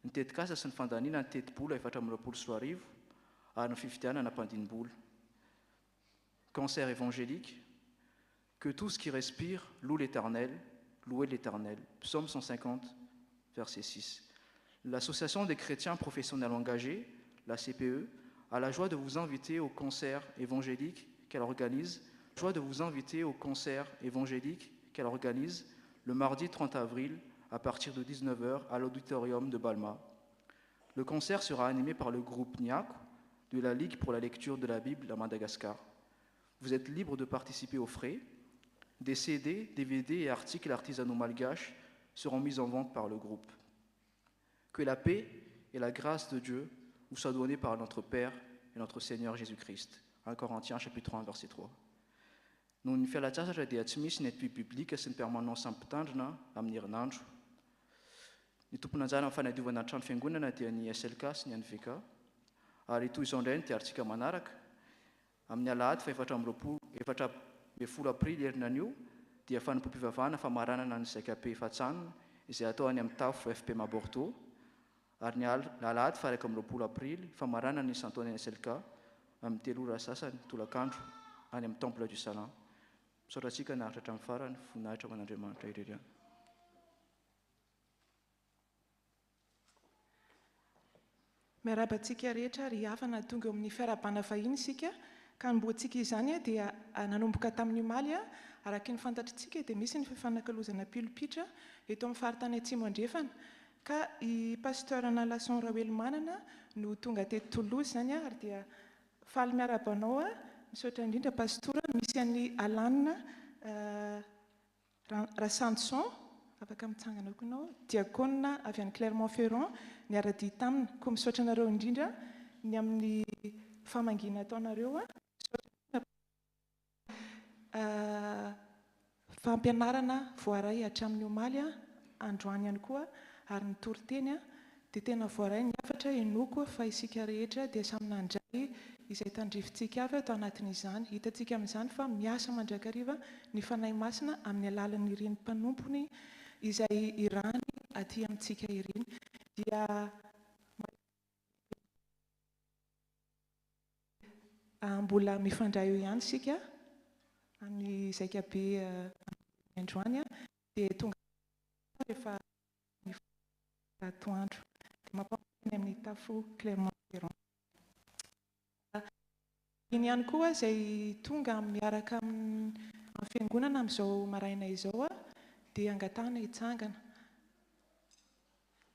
ny tetikasa sy ny fandaniana ny tetibola 14 ary ny fifidianana mpandimbola. Concert évangélique, que tout ce qui respire loue l'Éternel, louez l'Éternel. Psaume 150, verset 6. L'Association des chrétiens professionnels engagés, la CPE, a la joie de vous inviter au concert évangélique qu'elle organise. Joie de vous inviter au concert évangélique qu'elle organise le mardi 30 avril à partir de 19 h à l'auditorium de Balma. Le concert sera animé par le groupe NIAC de la Ligue pour la lecture de la Bible à Madagascar. Vous êtes libre de participer aux frais. Des CD, DVD et articles artisanaux malgaches seront mis en vente par le groupe. Que la paix et la grâce de Dieu vous soient données par notre Père et notre Seigneur Jésus-Christ. 1 Corinthiens chapitre 1 verset 3. Noho ny fialatsasatra dia tsy misy ny atoy biblika sy ny permanence ampitandrina amin'ny herinandro. Ny tompon'anjara amin'ny fanadiovana trano fiangonana dia ny SLK sy ny NVK. Ary toy izao indray ny tiarintsika manaraka. Amin'ny alahady 17 aprily herinan'io dia fanompoam-pivavahana famaranana ny ZKP Fatsanina izay atao any amin'ny tafo FPMA Bordeaux. Ary ny alahady 1 aprily famaranana ny Saint-Antoine SLK amin'ny 3 sasany tolakandro any amin'ny Temple du Salin. Misaotra naharitra hatramin'ny farany, voninahitra ho an'Andriamanitra irery ihany. Miarabantsika rehetra ry havana tonga amin'ny fiarabana vahiny isika ka ny mboantsika izany dia nanomboka tamin'ny omaly araka ny fantatritsika dia misy ny fifanankalozana pilopitra eto amin'ny faritany atsimo andrefana ka i pasteur Nalason Rawely Manana no tonga teto Toulouse zany ary dia faly miarabanao misaotra indrindra pastora misy an'ny Alanina Rassanson afaka mitsangana koa ianao diakona avy any Clermont-Ferrand ny aradi tamina koa misaotra anareo indrindra ny amin'ny famangina ataonareo fampianarana voaray hatramin'ny omaly androany ihany koa ary ny toriteny dia tena voaray ny hafatra enoko fa isika rehetra dia samy nandray izay tandrifintsika avy atao anatin'izany. Hitantsika amin'izany fa miasa mandrakariva ny fanahy masina amin'ny alalan'ny ireny mpanompony izay irany aty amintsika ireny dia mbola mifandray eo ihany sika amin'ny zaikabe androany dia tonga rehefa atoandro dia mampaminy amin'ny tafo Clermont-Ferrand. Iny ihany koa izay tonga miaraka amin'ny fiangonana amin'izao maraina izao dia angatahana hitsangana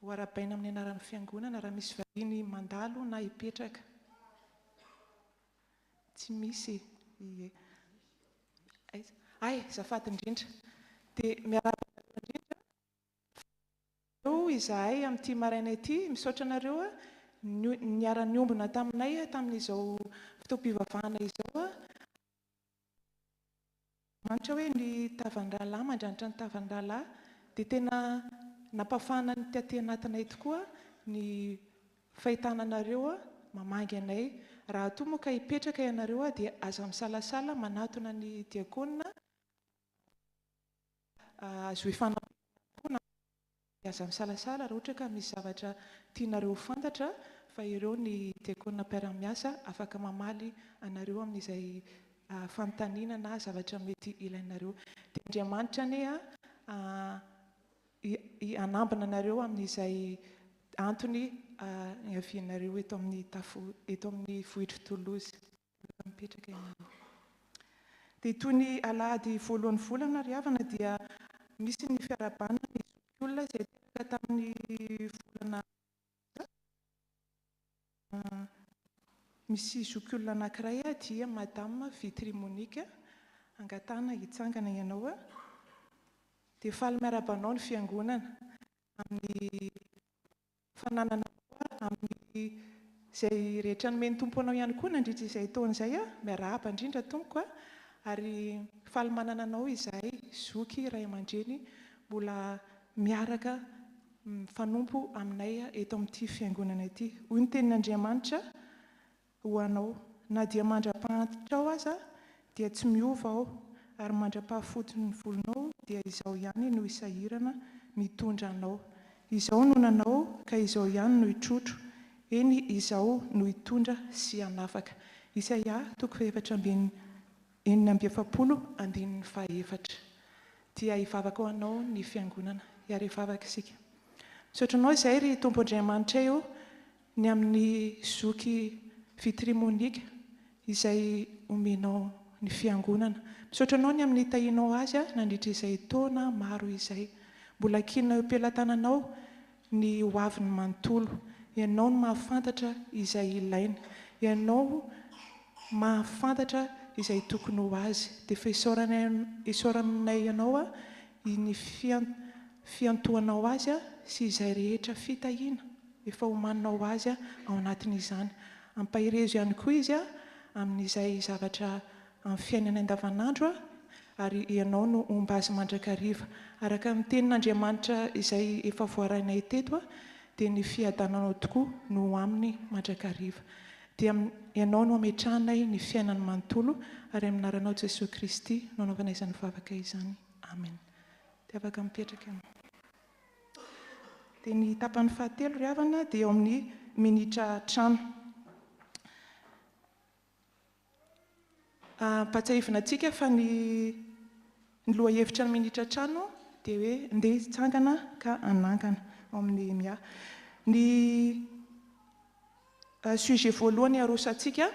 ho arabaina amin'ny anaran'ny fiangonana raha misy vahiny mandalo na hipetraka. Tsy misy zafady indrindra dia miaraka indrindra izahay amin'ity maraina ity misaotra anareo niara-niombona taminay tamin'izao fotoam-pivavahana izao mantra hoe ny tavan-dralahy mandranitra ny tavan-dralahy dia tena nampafana ny taty anatinay tokoa ny fahitananareo mamangy anay. Raha toa moa ka hipetraka ianareo dia aza misalasala manatona ny diakonina azo ifanampiana aza misalasala raha ohatra ka misy zavatra tianareo fantatra fa ireo ny diakonina mpiara-miasa afaka mamaly anareo amin'izay fanontaniana na zavatra mety ilainareo. Dia Andriamanitra anie anambina anareo amin'izay antony iavianareo eto amin'ny vohitry Toulouse mipetraka ianareo. Dia toy ny alahady voalohan'ny volana ry havana dia misy ny fiarabanana ny zokiolona izay teraka tamin'ny volana misy zokiolona anankiray dia madame Vitry Monique angatahana hitsangana ianao dia faly miarabanao ny fiangonana amin'ny fananana amin'ny izay rehetra nomeny tompo anao ihany koa nandritra izay taona izay miarahaba indrindra tompoko ary faly manana anao izahay zoky Ray aman-dreny mbola miaraka mifanompo aminay eto amin'ity fiangonana ity. Hoy ny tenin'Andriamanitra ho anao na dia mandra-pahaantitra ao aza dia tsy miova ao ary mandra-pahafotony ny volonao dia izao ihany no isahirana mitondra anao. Izao no nanao ka izao ihany no hitrotro, eny izao no hitondra sy hanafaka. Isaia 4:4. Dia hivavaka ho anao ny fiangonana, ary hivavaka isika. Misaotra anao izay ry Tompo Andriamanitra eo ny amin'ny zoky Vitry Monique izay omenao ny fiangonana. Misaotra anao ny amin'ny tahinao azy nandritra izay taona maro izay. Mbola kinona eo am-pelatananao ny hoaviny manontolo. Ianao no mahafantatra izay ilaina. Ianao mahafantatra izay tokony ho azy. Dia fa isaoranay ianao ny fiantohanao azy sy izay rehetra fitahiana efa homaninao azy ao anatin'izany. Ampahirezo ihany koa izy amin'izay zavatra amin'ny fiainana andavanandro ary ianao no omba azy mandrakariva. Araka amin'ny tenin'Andriamanitra izay efa voarainay teto dia ny fiadananao tokoa no aminy mandrakariva. Dia ianao no ametrahanay ny fiainany manontolo ary amin'ny anaranao Jesosy Kristy no anaovana izany vavaka izany. Amen. Dia afaka mipetraka ianao. Dia ny tapany fahatelo ry havana dia eo amin'ny minitra trano. Mpatsahivina antsika fa ny loha hevitra ny minitra trano dia hoe ndeha hitsangana ka hanangana ao amin'ny mia. Ny sujet voalohany arosantsika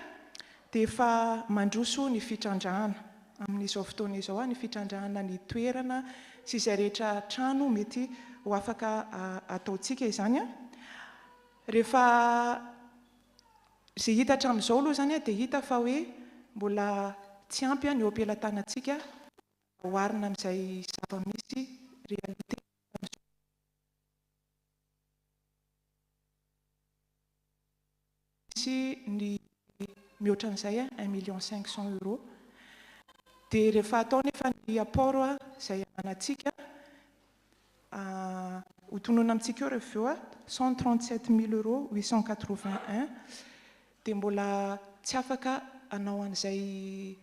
dia efa mandroso ny fitrandrahana amin'izao fotoana izao ny fitrandrahana ny toerana sy izay rehetra trano mety ho afaka ataontsika izany. Rehefa izay hita hatramin'izao aloha izany dia hita fa hoe mbola tsy ampy ny eo am-pelatanantsika oharina amin'izay zava-misy réalité. Ny mihoatra an'izay 1,500,000 €. Dia rehefa atao nefa ny apport izay anantsika ho tonona amintsika eo rehefa 137,881 €. Dia mbola tsy afaka anao an'izay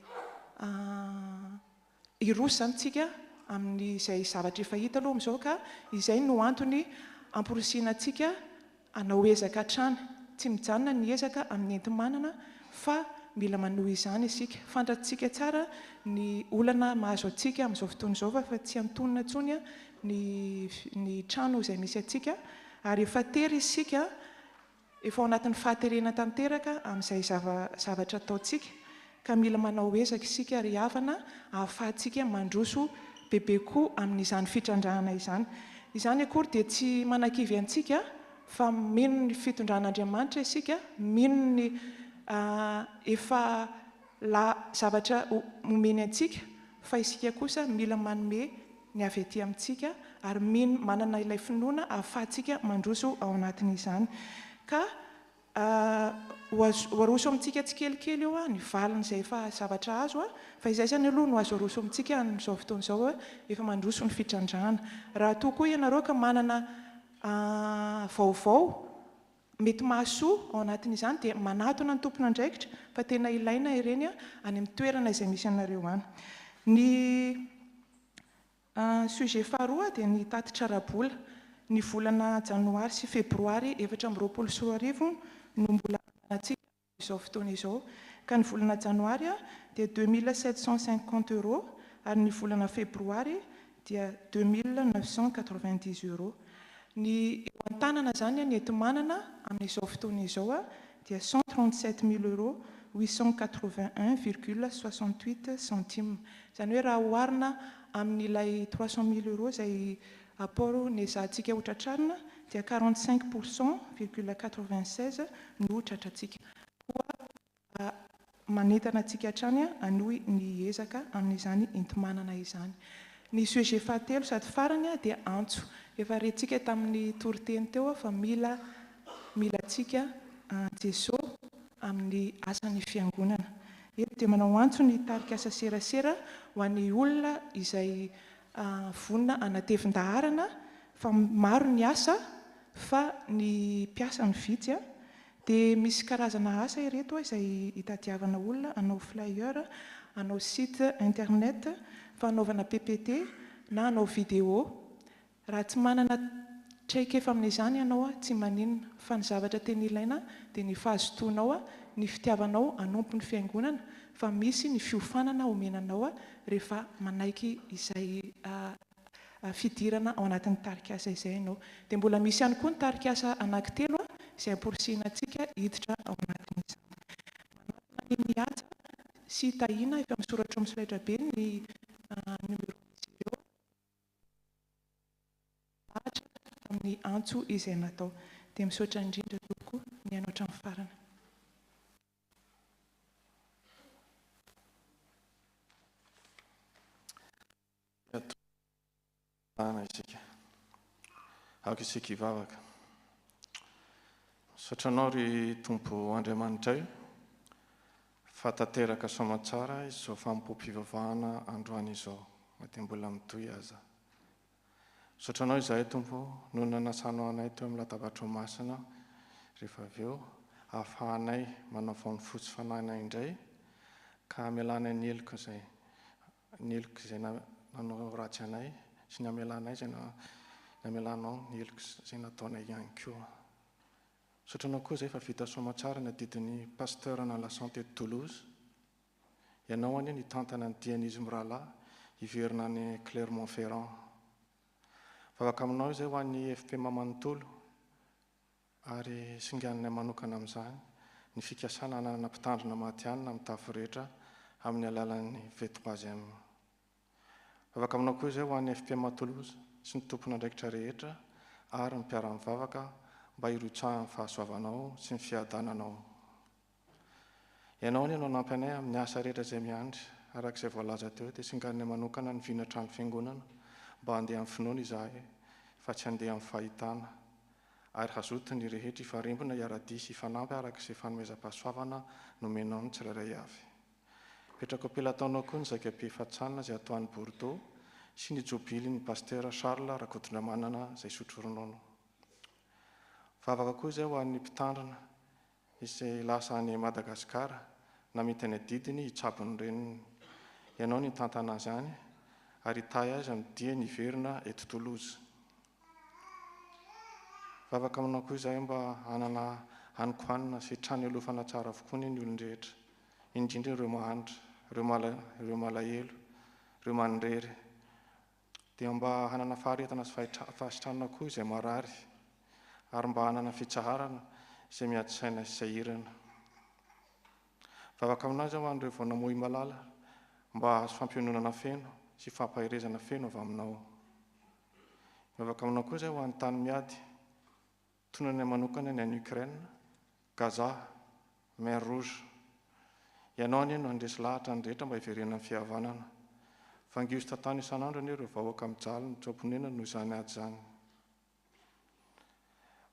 irosany tsika amin'izay zavatra efa hita aloha amin'izao ka izay no antony amporosianantsika anao ezaka hatrany. Tsy mijanona ny ezaka amin'ny enti-manana fa mila manohy izany isika. Fantatsika tsara ny olana mahazo atsika amin'izao fotoana izao fa tsy antonona intsony ny trano izay misy atsika, ary efa tery isika efa ao anatin'ny fahaterena tanteraka amin'izay zavatra ataotsika, ka mila manao ezaka isika ry havana ahafahantsika mandroso bebe koa amin'izany fitrandrahana izany. Izany akory dia tsy manakivy antsika fa mino ny fitondran'Andriamanitra isika, mino ny efa zavatra omeny antsika, fa isika kosa mila manome ny avy aty amintsika ary manana ilay finoana ahafahantsika mandroso ao anatin'izany. Ka hoaroso amintsika tsikelikely eo ny valin'izay efa zavatra azo, fa izay zany aloha no azo aroso amintsika amin'izao fotoana izao efa mandroso ny fitrandrahana. Raha toa koa ianareo ka manana vaovao mety mahasoa ao anatin'izany dia manatona ny tompon'andraikitra, fa tena ilaina ireny any amin'ny toerana izay misy anareo any. Ny sujet faharoa dia ny tatitra ara-bola. Ny volana janoary sy febroary 2024 no mbola anatsika izao fotoana izao, ka ny volana janoary dia 2750 € ary ny volana febroary dia 2990 €. Ny eo an-tanana zany ny enti-manana amin'izao fotoana izao dia 137 000 881,68 centimes. Izany hoe raha oharina amin'ilay 300 000 € izay apport nezahantsika ho tratrarina dia 45,96 no tratratsika. Koa manentana antsika hatrany hanohy ny ezaka amin'izany enti-manana izany. Ny sujet fahatelo sady farany dia antso. Efa rentsika tamin'ny toriteny teo fa mila antsika Jesosy amin'ny asan'ny fiangonana. Eto dia manao antso ny tarika asa serasera ho an'ny olona izay vonona anatevin-daharana fa maro ny asa fa ny mpiasa ny vitsy. Dia misy karazana asa ireto izay hitadiavana olona, anao flyer, anao site internet, fanaovana PPT na anao vidéo. Raha tsy manana traikefa amin'izany ianao tsy maninona, fa ny zavatra tena ilaina dia ny fahazotoanao, ny fitiavanao hanompo ny fiangonana, fa misy ny fiofanana omenanao rehefa manaiky izay fidirana ao anatin'ny tarikasa izay ianao. Dia mbola misy ihany koa ny tarikasa anankitelo izay amporisihina antsika hiditra ao anatin'izany. Manatona ny mihaja sy hitahiana efa misoratra amin'ny solaitra be ny numero amin'ny antso izay natao. Dia misaotra indrindra tokoa ny anao hatramin'ny farany. Isika aoka isika hivavaka. Sotranao ry Tompo Andriamanitra io fa tanteraka soamatsara izao fampom-pivavahana androany izao, dia mbola mitohy aza. Sotranao izahay Tompo, no nanasanao anay teo amin'ny latabatra masina, rehefa avy eo ahafahanay manao vao ny fotsy fanahina indray, ka amelanay ny heloka izay nanao ratsy anay, sy ny amelanay izay namelanao ny heloka izay nataonay ihany koa. Sotranao koa izay fa vita soamatsara ny adidin'ny pasteur na la santé de Toulouse. Ianao any ny tantana ny dianisme rahalahy hiverina ny Clermont-Ferrand. Vavaka aminao izay ho an'ny FP Mamanontolo ary singanay manokana amin'izany ny fikasana ananana mpitandrina matianina amin'ny tafo rehetra amin'ny alalan'ny V3e. Vavaka aminao koa izay ho an'ny FP Matoulouse sy ny tompon'andraikitra rehetra ary ny mpiara-mivavaka mba hirotsahan'ny fahasoavanao sy ny fiadananao. Ianao no nampy anay amin'ny asa rehetra izay miandry arak'izay voalaza teo, dia singanay manokana ny vinatrano fiangonana mba handeha amin'ny finoana izahay fa tsy handeha amin'ny fahitana, ary hazoto ny rehetra hifarembona hiara-dia sy hifanampy arak'izay fanomezam-pahasoavana nomenao ny tsirairay avy. Petraka am-pelataonao koa ny zakam-pifatsanana izay atao any Bordeaux sy ny jobily ny pasteur Charles Rakotondраmanana izay sotroronao. Vavaka koa izay ho an'ny mpitandrina izay lasa any Madagasikara namety any adidiny hitsabony reniny. Ianao ny tantana izany ary tay azy amin'ny dia niverina eto Toulouse. Vavaka aminao koa izay mba hanana haniko hanina sy trano elofana tsara avokoa ny olon-drehetra indrindra ireo mahantra, ireo malahelo, ireo mandrery, dia mba hanana faharetana sy fahasitranana koa izay marary, ary mba hanana fitsaharana izay miady saina sy sahirana. Vavaka aminazy aho an'ireo vao namoy malala, mba hahazo fampiononana feno sy fampahirezana feno avy aminao. Vavaka aminao koa izay ho an'ny tany miady, tonany manokana ny any Ukraine, Gaza, Mer Rouge. Ianao anie no andresy lahatra ny rehetra mba hiverenana ny fihavanana. Fangio sy tantany isan'andro anie ireo vahoaka mijaly ny tsamponena noho izany ady izany.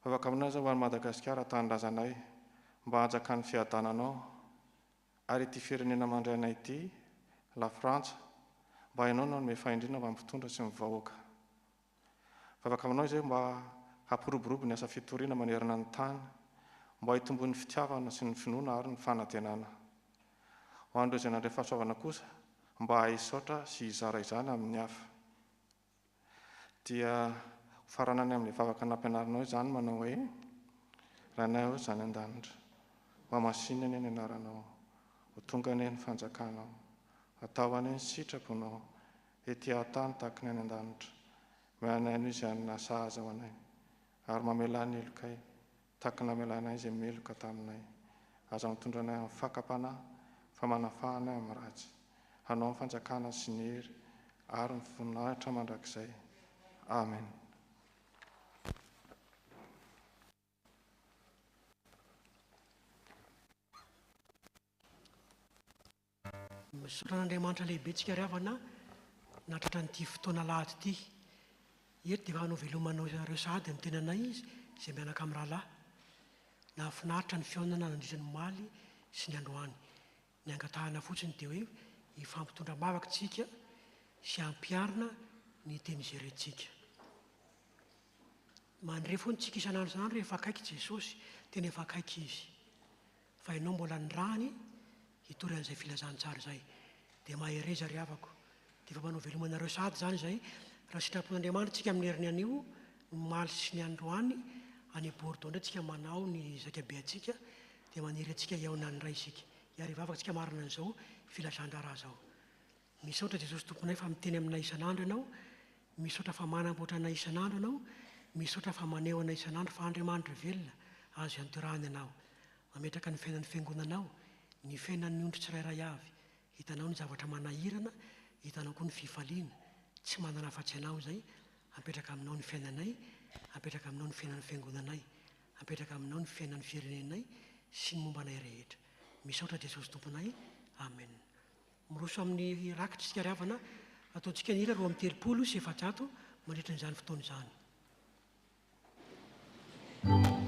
Vavaka aminazy ho an'i Madagasikara tanindrazanay, mba hanjaka ny fiadananao, ary ity firenena mandray anay ity, la Frantsa, mba hainao no hanome fahindrina mba mpitondra sy mivahoaka. Vavaka aminao izay mba hampiroborobo ny asa fitoriana manerana ny tany, mba hitombony fitiavana sy ny finoana ary ny fanantenana. Ho an'ireo izay nandray fahasoavana kosa, mba haisaotra sy hizara izany amin'ny hafa. Dia faranany amin'ny vavaka nampianarinao izany manao hoe: Ranay ao izany an-danitra, mba masina any ny anaranao, ho tonga any ny fanjakanao, atao any ny sitraponao, ety an-tany tahaka ny any an-danitra. Mehanay no izay any nasa azy ao anay, ary mamela ny elokay, tahaka namelanay izay meloka taminay. Aza mitondra anay amin'ny fakapanahy, fa manafahanay amin'ny ratsy. Hanao ny fanjakana sy ny hery, ary ny voninahitra mandrakizay. Amen. Misoran'Andriamanitra lehibe tsika ry havana, natratra n'ity fotoana lahady ity. Eto dia hanao velomanao ireo sahady amin'ny tenanay izy, izay mianaka amin'ny rahalahy. Nahafinaritra ny fihaonana nandritra ny maly sy ny androany. Ny angatahana fotsiny dia hoe hifampitondra mavaka tsika sy hampiarina ny teny izay rehintsika. Mandre foana tsika isan'andro isan'andro rehefa akaiky Jesosy, tena efa akaiky izy. Fa ianao mbola ny rany hitory an'izay filazantsara izay. Dia mahereza ry havako. Dia efa manao velomanareo sahady izany izay, raha sitrapon'Andriamanitra tsika amin'ny heriny anio, ny maly sy ny androany, any Bordeaux indray tsika manao ny zakabe atsika, dia maniry atsika hiaona ny ray isika. Iary vavaka tsika marina an'izao filazan-draharaha zao. Misaotra Jesosy tomponay fa miteny aminay isan'andro ianao, misaotra fa manamboatra anay isan'andro ianao, misaotra fa maneho anay isan'andro fa Andriamanitra velona azo iantorahana ianao. Mametraka ny fiainan'ny fiangonanao, ny fiainan'ny ondry tsirairay avy. Hitanao ny zavatra manahirana, hitanao koa ny fifaliana, tsy manana afa-tsy anao izay. Apetraka aminao ny fiainanay, apetraka aminao ny fiainan'ny fiangonanay, apetraka aminao ny fiainan'ny firenenay sy ny mombanay rehetra. Misaotra Jesosy tomponay. Amen. Miroso amin'ny rakitra tsika ry havana, ataontsika ny hira 2:30 mandritra n'izany fotoana izany. Amen.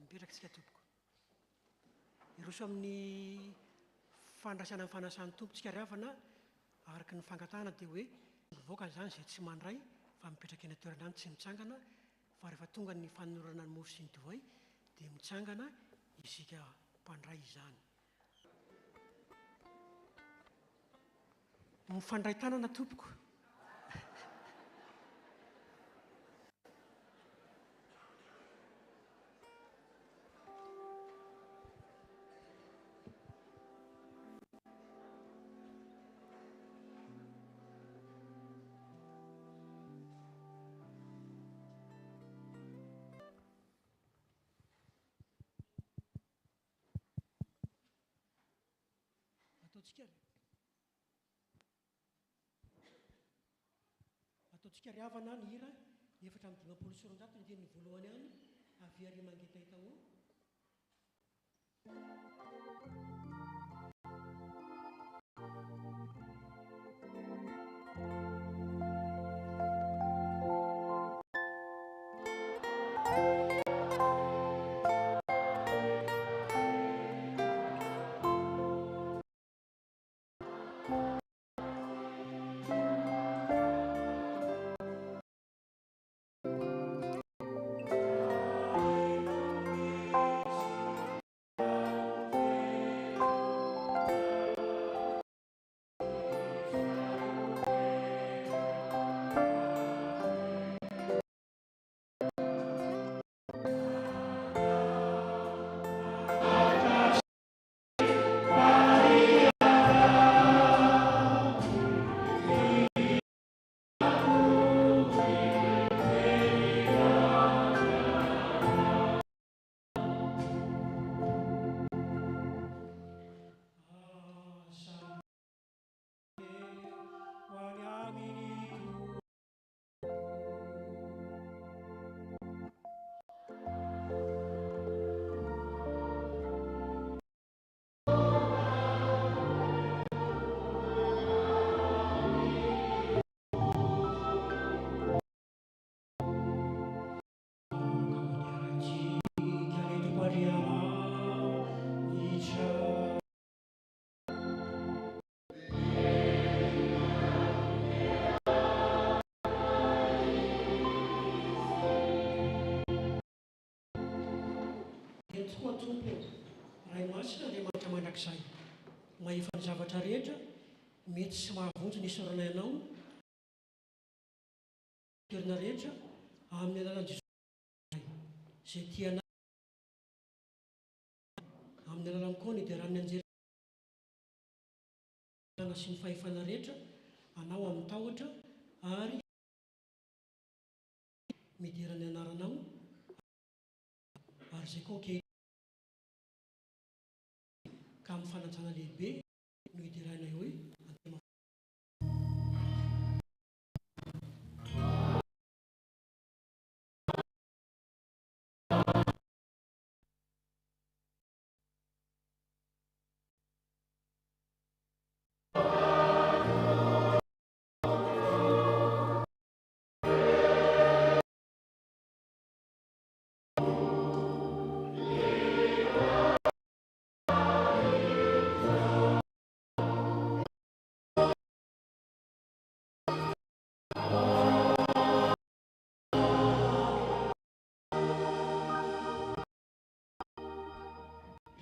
mipetrakantsika tompoko iroso amin'ny fandraisana ny fanasan'ny tompontsika ry havana araky ny fangatahana dia hoe mivoaka zany izay tsy mandray fa mipetraka eny toerana any tsy mitsangana fa rehefa tonga ny fanorana ny mofo sy ny divay dia mitsangana isika mpandray izany mifandray tanana tompoko ataontsika ry havana ny hira 450 ny teny voalohany any avy ary mangetaita ho tompo ray masina andriamanitra mandrakizay mahefa ny zavatra rehetra mety sy mahavonjy ny isorana ianao toerana rehetra amin'ny alalan'i Jesosy izay tiana amin'ny alalany koa ny idiran'ny anjerana sy ny fahefana rehetra anao amin'ny tahotra ary midirany anaranao ary izay koa ankehitriny ka amin'ny fanajana lehibe no idiranay hoe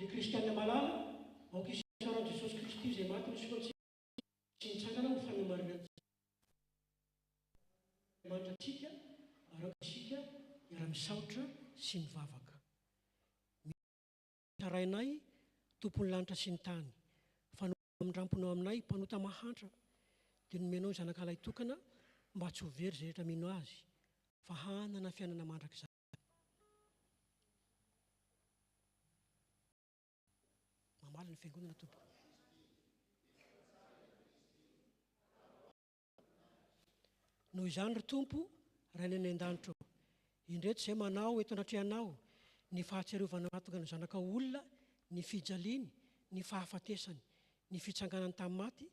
le kristianina malala aoka isaran' Jesosy Kristy izay maty nisokatsy sy nitsangana ho fanamarinantsika antsika araka isika iara-misaotra sy mivavaka tarainay tompony lanitra sy ny tany fanomindramponao aminay mpanota mahantra dia nomenao ny zanak'alay tokana mba tsy ho very izay rehetra mino azy fa hanana fiainana mandrakizay mamaly ny fiangonana tompo noho izany ry tompo raha ny any an-danitra indreto izay manao eto anatrehanao ny fahatsiarovana atokana ny zanaka olona ny fijaliany ny fahafatesany ny fitsanganany tamin'ny maty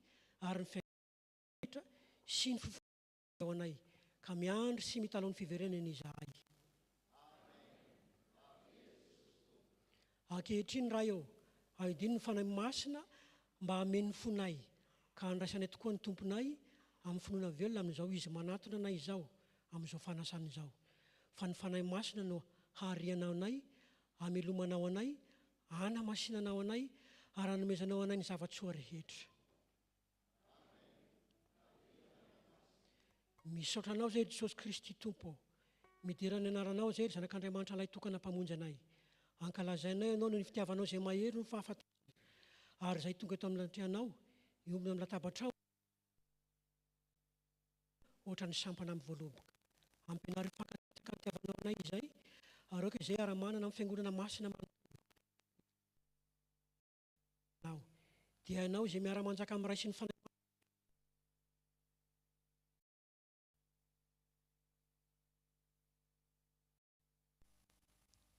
ary ny fiainana sy ny fifao anay ka miandry sy mitalao ny fiverenany izahay ankehitriny raha eo ahidiny ny fanahy masina mba hameny ny fonay ka andraisanay tokoa ny tomponay amin'ny finoana velona amin'izao izy manatona anay izao amin'izao fanasana izao fa ny fanahy masina no harianao anay hamelomanao anay hanamasinanao anay ary hanomezanao anay ny zavatsoa rehetra misaotranao zay Jesosy Kristy tompo midirany anaranao zay ry zanak'Andriamanitra lay tokana mpamonjy anay ankalazainay ianao no ny fitiavanao izay mahery no fahafatesana ary izay tonga eto amin'ny lanitrehanao iombona amin'ny latabatrao ohatra ny sampana amin'ny voaloboka ampianary fakataka ny fitiavanao anay izay ary oka izay ara-manana amin'ny fiangonana masina dia ianao izay miara-manjaka amin'ny ray sy ny fanahy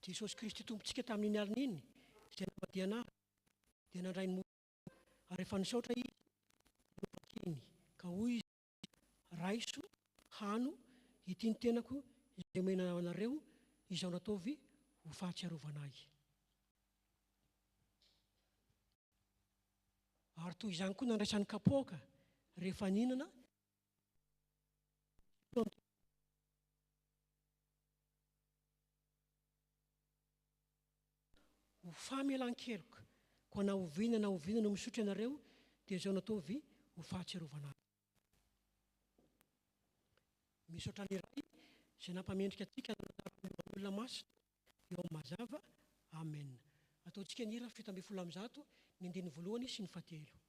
Jesosy Kristy tompontsika tamin'iny alina iny izay namadiana dia nandray ny ary rehefa nisaotra izy nopakiny ka hoy izy raiso hano ity ny tenako izay omenao anareo izao nataovy ho fahatsiarovana ahy ary toy izany koa nandraisan'ny kapoaka rehefa ninana ho famelan-keloka koa na oviana na oviana no misotro ianareo dia izao nataovy ho fahatsiarovana ahy misaotra ny iray izay nampamendrika antsika olona masina eo amin'ny mazava amen ataontsika ny hira 7:100 ny 9 voalohany sy ny 10